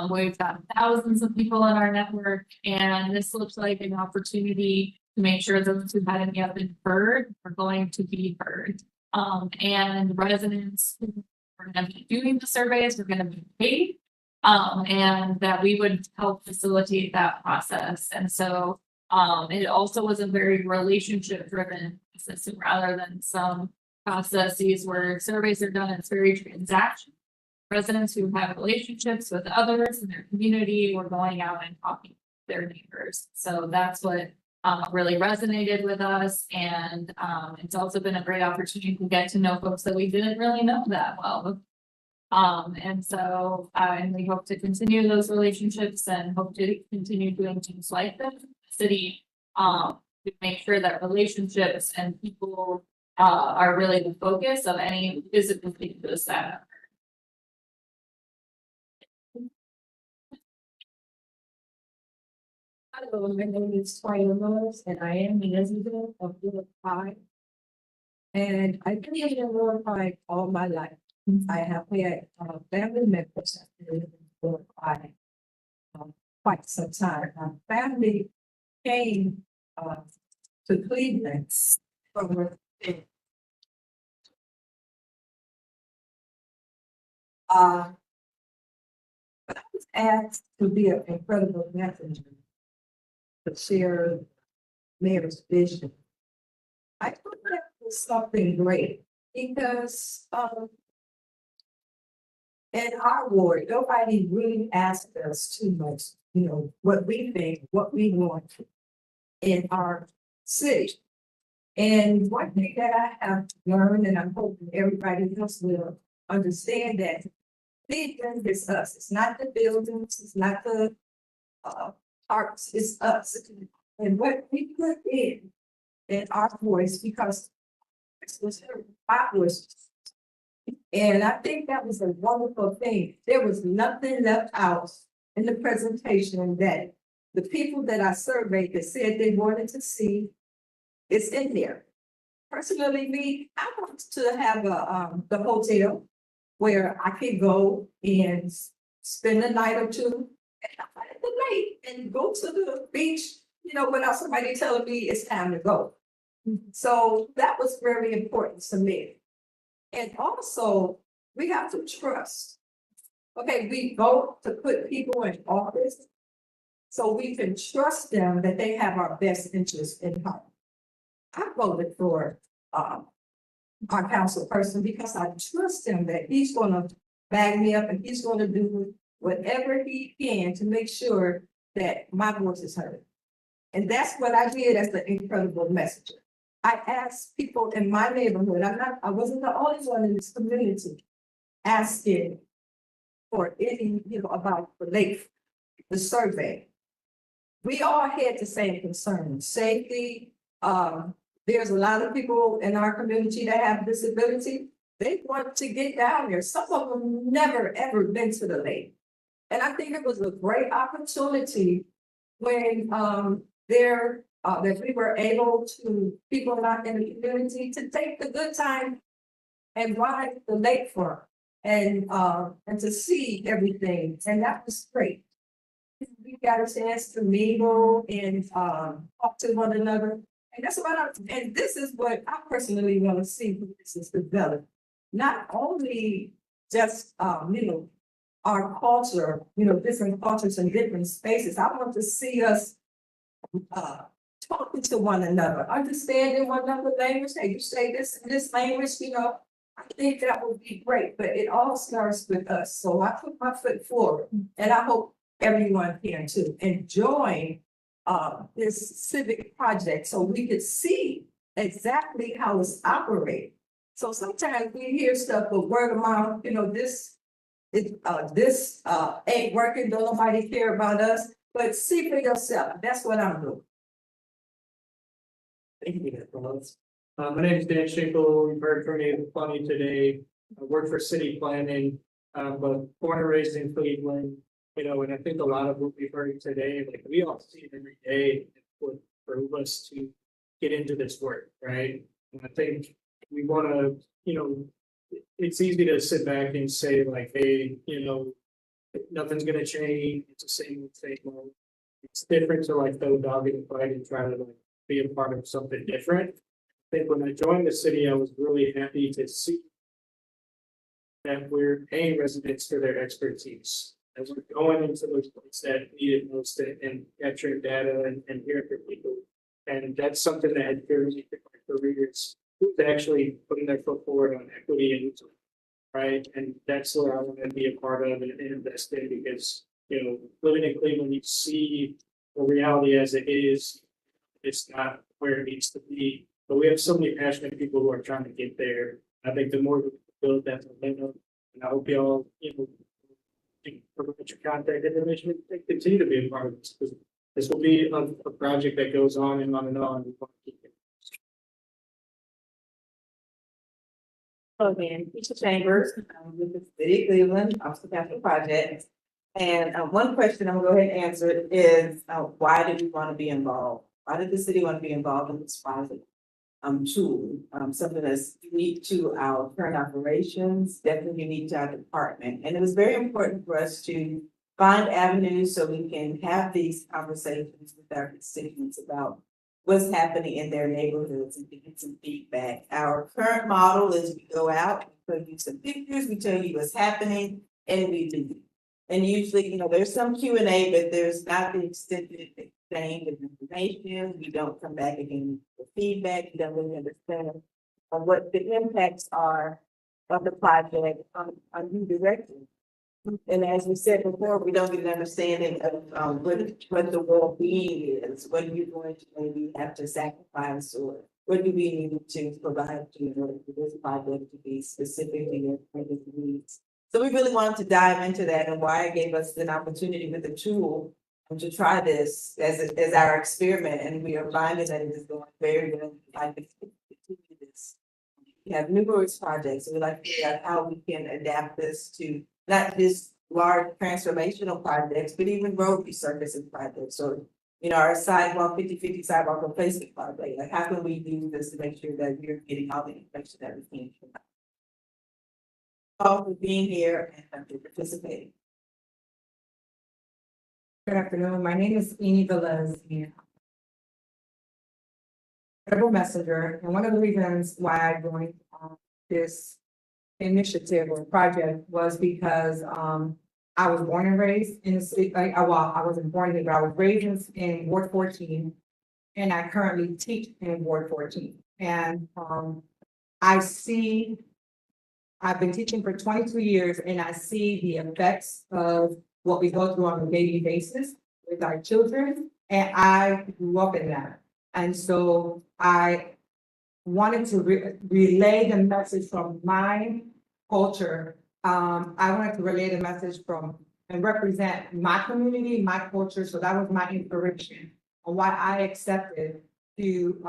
G: We've got thousands of people in our network, and this looks like an opportunity to make sure those who haven't yet been heard are going to be heard. And residents who are going to be doing the surveys are going to be paid, and that we would help facilitate that process. And so it also was a very relationship driven process rather than some processes where surveys are done. It's very transactional. Residents who have relationships with others in their community were going out and talking to their neighbors. So that's what really resonated with us. And it's also been a great opportunity to get to know folks that we didn't really know that well. And so and we hope to continue those relationships and hope to continue doing things like this in the city to make sure that relationships and people are really the focus of any physical things that.
D: Hello, my name is Toya Rose, and I am the resident of Ward 5. And I've been living in Ward 5 all my life. I have had family members that live in Ward 5 quite some time. My family came to Cleveland from but I was asked to be an incredible messenger to share mayor's vision. I thought that was something great because in our ward, nobody really asked us too much, what we think, what we want in our city. And one thing that I have learned, and I'm hoping everybody else will understand that Cleveland is us. It's not the buildings, it's not the parks, it's us. And what we put in our voice, because it was our voice. And I think that was a wonderful thing. There was nothing left out in the presentation that the people that I surveyed that said they wanted to see It's in there. Personally, me, I want to have the hotel where I can go and spend a night or two at the lake and go to the beach, without somebody telling me it's time to go. So that was very important to me. And also, we have to trust. Okay, we vote to put people in office, so we can trust them that they have our best interest in heart. I voted for our council person because I trust him that he's gonna back me up and he's gonna do whatever he can to make sure that my voice is heard. And that's what I did as the incredible messenger. I asked people in my neighborhood, I wasn't the only one in this community asking for any, about the lake, the survey. We all had the same concerns, safety. There's a lot of people in our community that have disability. They want to get down there. Some of them never, ever been to the lake. And I think it was a great opportunity when that we were able to, people not in the community, to take the good time and ride the lakefront and to see everything. And that was great. We got a chance to mingle and talk to one another. And that's and this is what I personally want to see when this is developed. Not only just our culture, different cultures and different spaces. I want to see us talking to one another, understanding one another's language. Hey, you say this in this language, I think that would be great, but it all starts with us. So I put my foot forward, and I hope everyone can too, and join this civic project so we could see exactly how it's operating. So sometimes we hear stuff, but word of mouth, this ain't working, don't nobody care about us, but see for yourself. That's what I'm doing.
F: Thank you. My name is Dan Schinkel. You've heard from me plenty today. I work for city planning, but born and raised in Cleveland. And I think a lot of what we've heard today, like we all see it every day, would prove us to get into this work, right? And I think we want to, it's easy to sit back and say like, hey, nothing's gonna change. It's the same thing. It's different to like throw a dog in the fight and try to like be a part of something different. I think when I joined the city, I was really happy to see that we're paying residents for their expertise. As we're going into those places that need it most and capturing data and hearing from people. And that's something that had driven me through my careers, who's actually putting their foot forward on equity and inclusion, right? And that's where I want to be a part of and invest in because, living in Cleveland, you see the reality as it is. It's not where it needs to be. But we have so many passionate people who are trying to get there. I think the more we build that momentum, and I hope y'all, provide your contact information and continue to be a part of this because this will be a project that goes on and on and on. We want to keep it.
H: Again, Keisha Chambers, with the City of Cleveland, Office of Capital Projects. And one question I'm going to go ahead and answer is, why do we want to be involved? Why did the city want to be involved in this project? Tool, something that's unique to our current operations, definitely unique to our department. And it was very important for us to find avenues so we can have these conversations with our constituents about what's happening in their neighborhoods and get some feedback. Our current model is we go out, we show you some pictures, we tell you what's happening, and we leave. And usually, there's some Q&A, but there's not the extended exchange of information. We don't come back again with feedback. We don't really understand what the impacts are of the project on new direction. And as we said before, we don't get an understanding of what the well-being is. What are you going to maybe have to sacrifice, or what do we need to provide to for this project to be specifically your needs? So we really wanted to dive into that, and why it gave us an opportunity with the tool to try this as our experiment, and we are finding that it is going very well. I think continue this. We have numerous projects, so we like to figure out how we can adapt this to not just large transformational projects, but even road resurfacing projects or you know, our sidewalk, 50/50 sidewalk replacement project, like how can we use this to make sure that we're getting all the information that we can? All for being here and for participating.
D: Good afternoon. My name is Eni Velez, and Federal Messenger, and one of the reasons why I joined this initiative or project was because I was born and raised in the city. Well, I wasn't born here, but I was raised in Ward 14, and I currently teach in Ward 14. And I've been teaching for 22 years, and I see the effects of what we go through on a daily basis with our children, and I grew up in that. And so I wanted to relay the message from my culture. I wanted to relay the message from and represent my community, my culture. So that was my inspiration on why I accepted to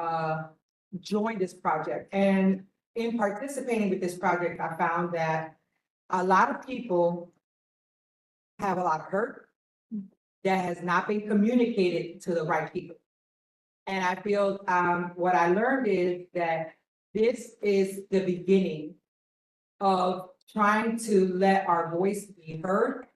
D: join this project. And in participating with this project, I found that a lot of people have a lot of hurt that has not been communicated to the right people. And I feel what I learned is that this is the beginning of trying to let our voice be heard,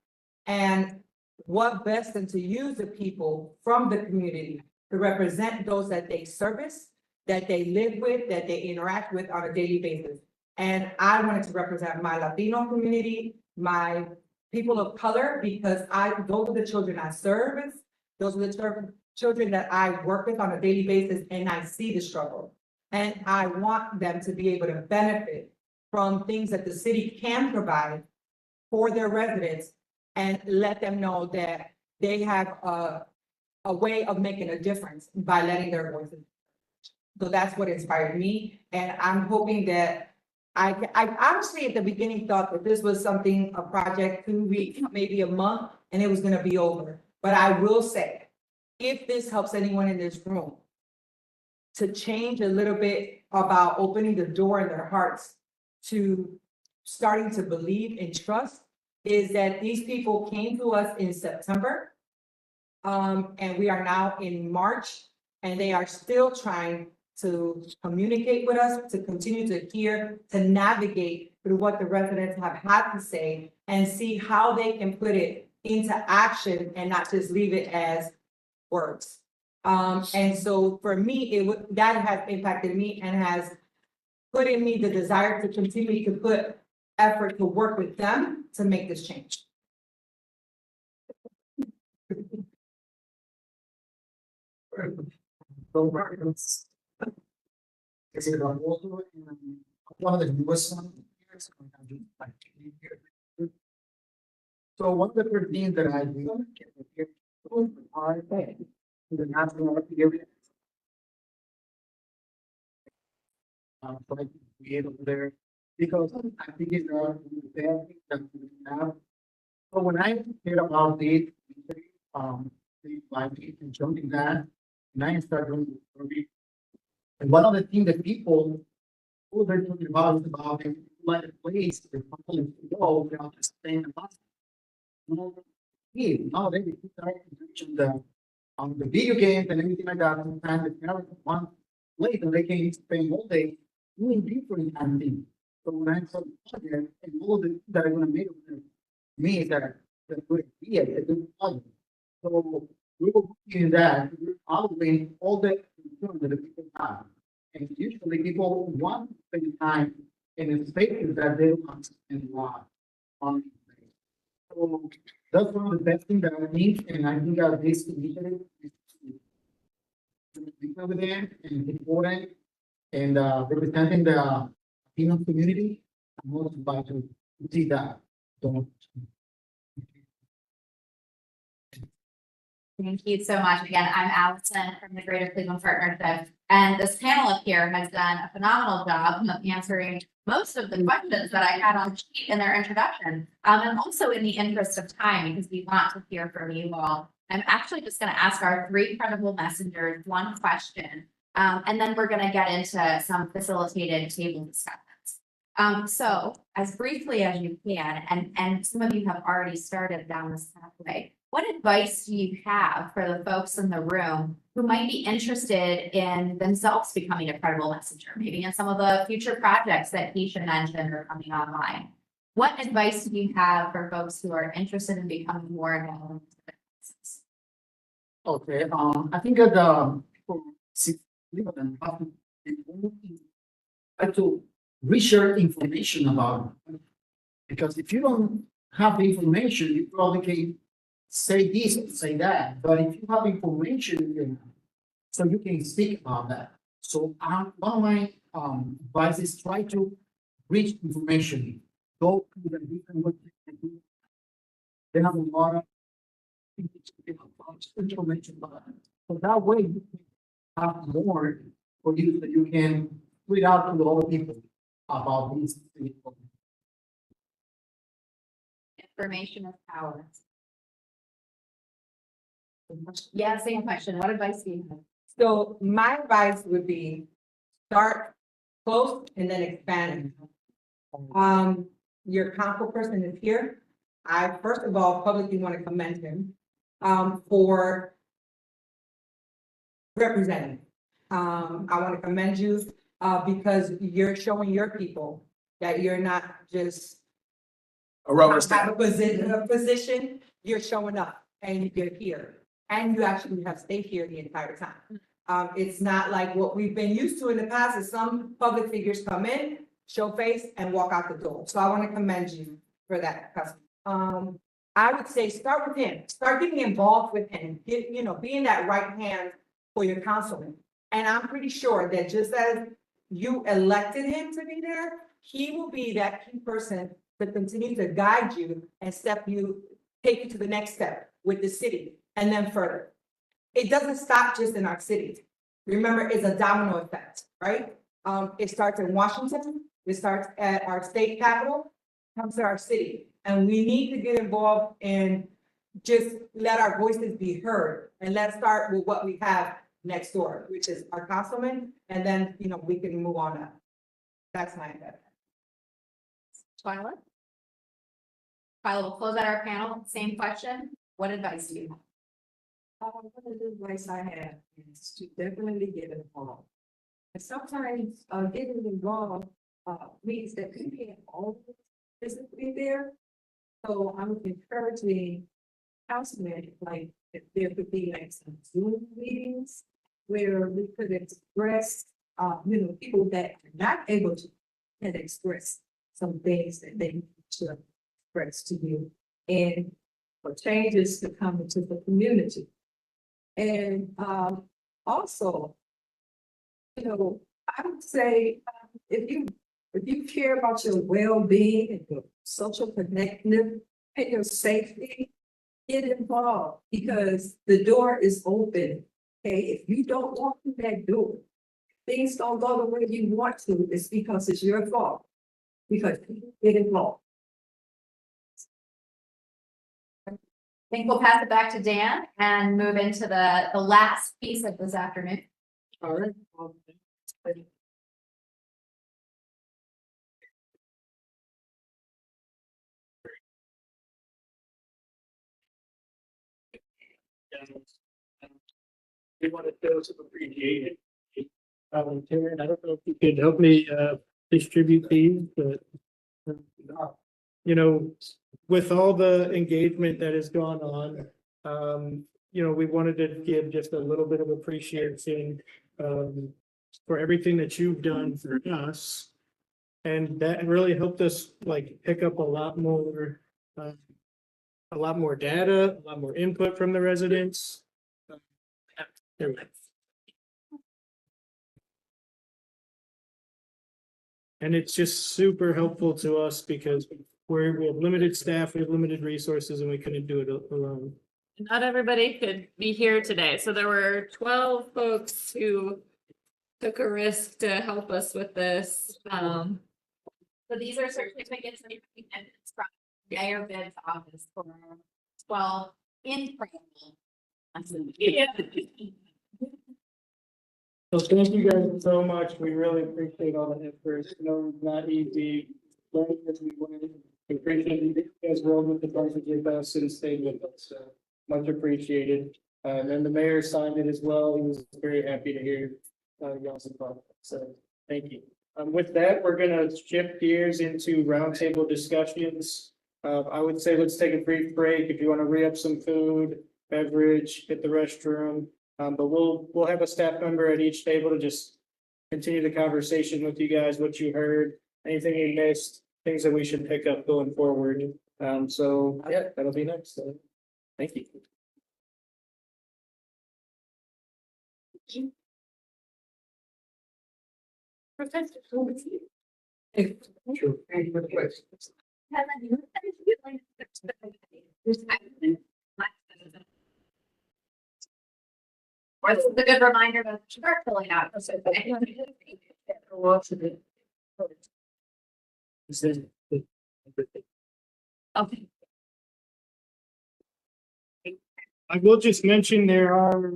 D: and what best than to use the people from the community to represent those that they service, that they live with, that they interact with on a daily basis. And I wanted to represent my Latino community, my people of color, because those are the children I service, those are the children that I work with on a daily basis, and I see the struggle. And I want them to be able to benefit from things that the city can provide for their residents, and let them know that they have a way of making a difference by letting their voices. So that's what inspired me, and I'm hoping that I honestly at the beginning thought that this was something, a project, 2 weeks, maybe a month, and it was gonna be over. But I will say, if this helps anyone in this room to change a little bit about opening the door in their hearts to starting to believe and trust, is that these people came to us in September. And we are now in March, and they are still trying to communicate with us, to continue to hear, to navigate through what the residents have had to say, and see how they can put it into action and not just leave it as words. And so for me, that has impacted me and has put in me the desire to continue to put effort to work with them to make this change.
E: Is it also one of the newest ones here? So I'm gonna do like 8 years. So one of the first things that I do are the national area. So I create over there because I think it's there that we have. So when I hear about this, they like it and jumping that, and I start doing the story. And one of the things that people who they're talking about is about them like a place for people to go without just staying in bus. Now they start reaching the video games and everything like that. Sometimes they have one place and they can spend all day doing different kind of things. So when I saw the project and all the that are gonna make me that would be a good project. So we were looking at that, we're following all the concern that the people have. And usually people want to spend time in the spaces that they want to spend a lot on. So that's one of the best things that I think, and I think our base initiative is to be over there and important and representing the Latino community. I'm also about to see that. Don't.
G: Thank you so much. Again, I'm Allison from the Greater Cleveland Partnership, and this panel up here has done a phenomenal job of answering most of the questions that I had on sheet in their introduction. And also in the interest of time, because we want to hear from you all, I'm actually just going to ask our 3 credible messengers one question, and then we're going to get into some facilitated table discussions. So as briefly as you can, and some of you have already started down this pathway, what advice do you have for the folks in the room who might be interested in themselves becoming a credible messenger, maybe in some of the future projects that Keisha mentioned are coming online? What advice do you have for folks who are interested in becoming more involved?
I: Okay, I think that, people see, and have to research information about it. Because if you don't have the information, you probably can say this and say that, but if you have information, so you can speak about that. So, one of my, advice is try to reach information, go to the different websites. They have a lot of information about it. So that way you can have more for you, that you can put it out to the other people about these things.
G: Information is power. Yeah, same question. What advice do you have?
H: So my advice would be start close and then expand. Your council person is here. I first of all publicly want to commend him for representing. I want to commend you because you're showing your people that you're not just have a position, you're showing up and you're here. And you actually have stayed here the entire time. It's not like what we've been used to in the past is some public figures come in, show face and walk out the door. So I want to commend you for that. I would say start with him, start getting involved with him, being that right hand for your councilman. And I'm pretty sure that just as you elected him to be there, he will be that key person to continue to guide you and take you to the next step with the city and then further. It doesn't stop just in our city. Remember, it's a domino effect, right? It starts in Washington, it starts at our state capital, comes to our city. And we need to get involved and just let our voices be heard. And let's start with what we have next door, which is our councilman, and then, we can move on up. That's my advice.
G: Twyla? Twyla, we'll close out our panel. Same question. What advice do you have?
D: What advice I have is to definitely get involved. And sometimes, getting involved, means that you can't always physically there. So I'm encouraging councilmen, like, if there could be like some Zoom meetings where we could express, people that are not able to can express some things that they need to express to you and for changes to come into the community. And also, I would say if you care about your well-being and your social connectedness and your safety, get involved because the door is open. Okay, if you don't walk through that door, things don't go the way you want to, it's because it's your fault. Because people get involved.
G: I think we'll pass it back to Dan and move into the last piece of this afternoon.
I: All right.
F: We want to show some appreciation. Taryn, I don't know if you could help me distribute these, but with all the engagement that has gone on, we wanted to give just a little bit of appreciation for everything that you've done for us. And that really helped us pick up a lot more data, a lot more input from the residents. There we go. And it's just super helpful to us because we have limited staff, we have limited resources, and we couldn't do it alone.
L: Not everybody could be here today, so there were 12 folks who took a risk to help us with this.
G: So these are certificates of independence from Mayor Bibb's office for 12 incredible.
L: Yeah.
F: So thank you guys so much. We really appreciate all the effort. It's not easy. Learning as we went. We appreciate you guys rolling with the bunch with us and staying with us. So Much appreciated. And then the mayor signed it as well. He was very happy to hear y'all's involvement. So thank you. With that, we're gonna shift gears into roundtable discussions. I would say let's take a brief break if you want to re-up some food, beverage, hit the restroom. But we'll have a staff member at each table to just continue the conversation with you guys, what you heard, anything you missed, things that we should pick up going forward. So yeah, that'll be next. So, thank you.
G: Or this is a good reminder to start filling out. Okay.
F: I will just mention there are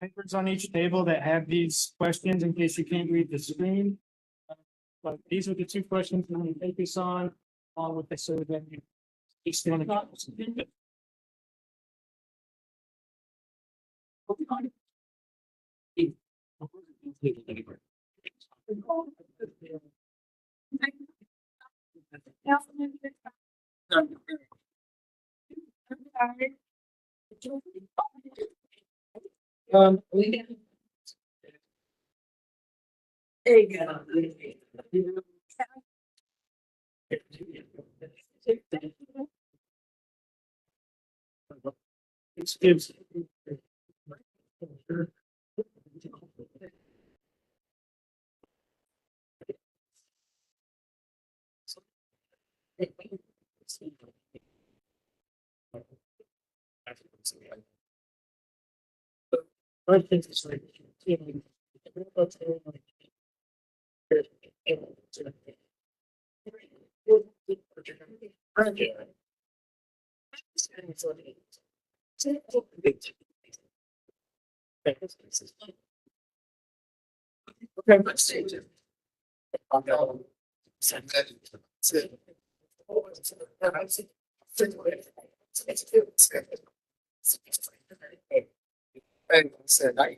F: papers on each table that have these questions in case you can't read the screen. But these are the two questions I'm going to focus on, along with the survey. Each one of them.
A: There you go.
F: It gives. I think it's like. Okay, let's see. And said, I.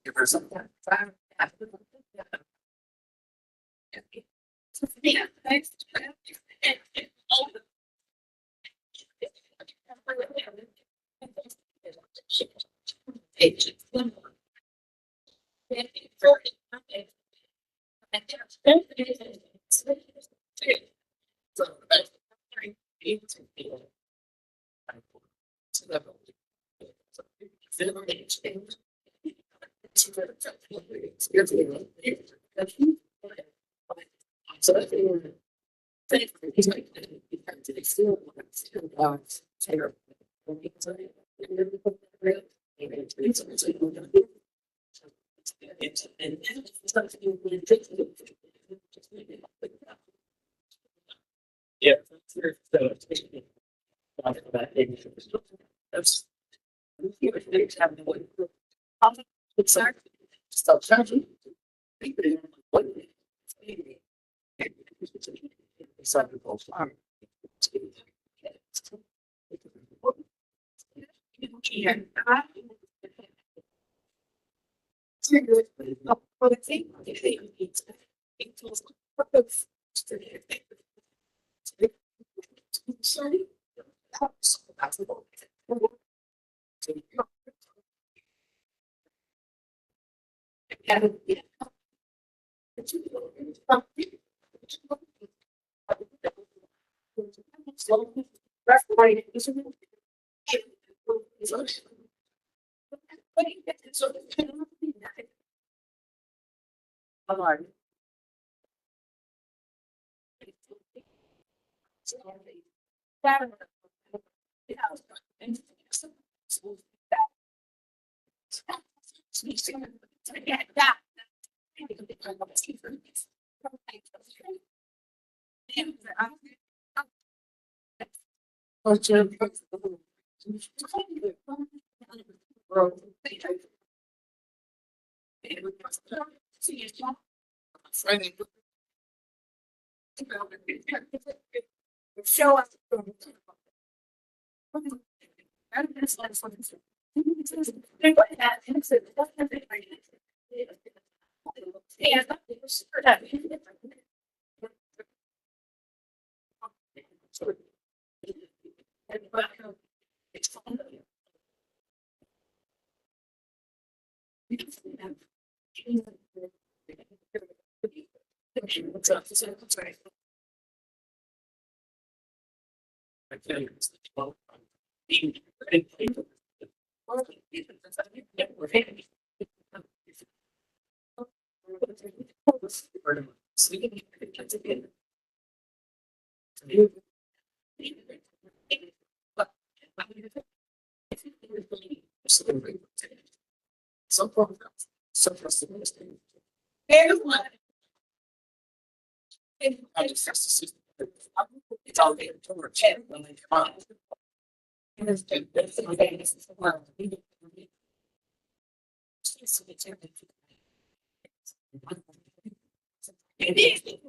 F: Give her some. Yeah, thanks. Yeah. Stop charging. Some people are.
A: Show us. So programs, so I just have to see. It's all there to work when they come out. And it's good. That's the thing. This is one of the- It is.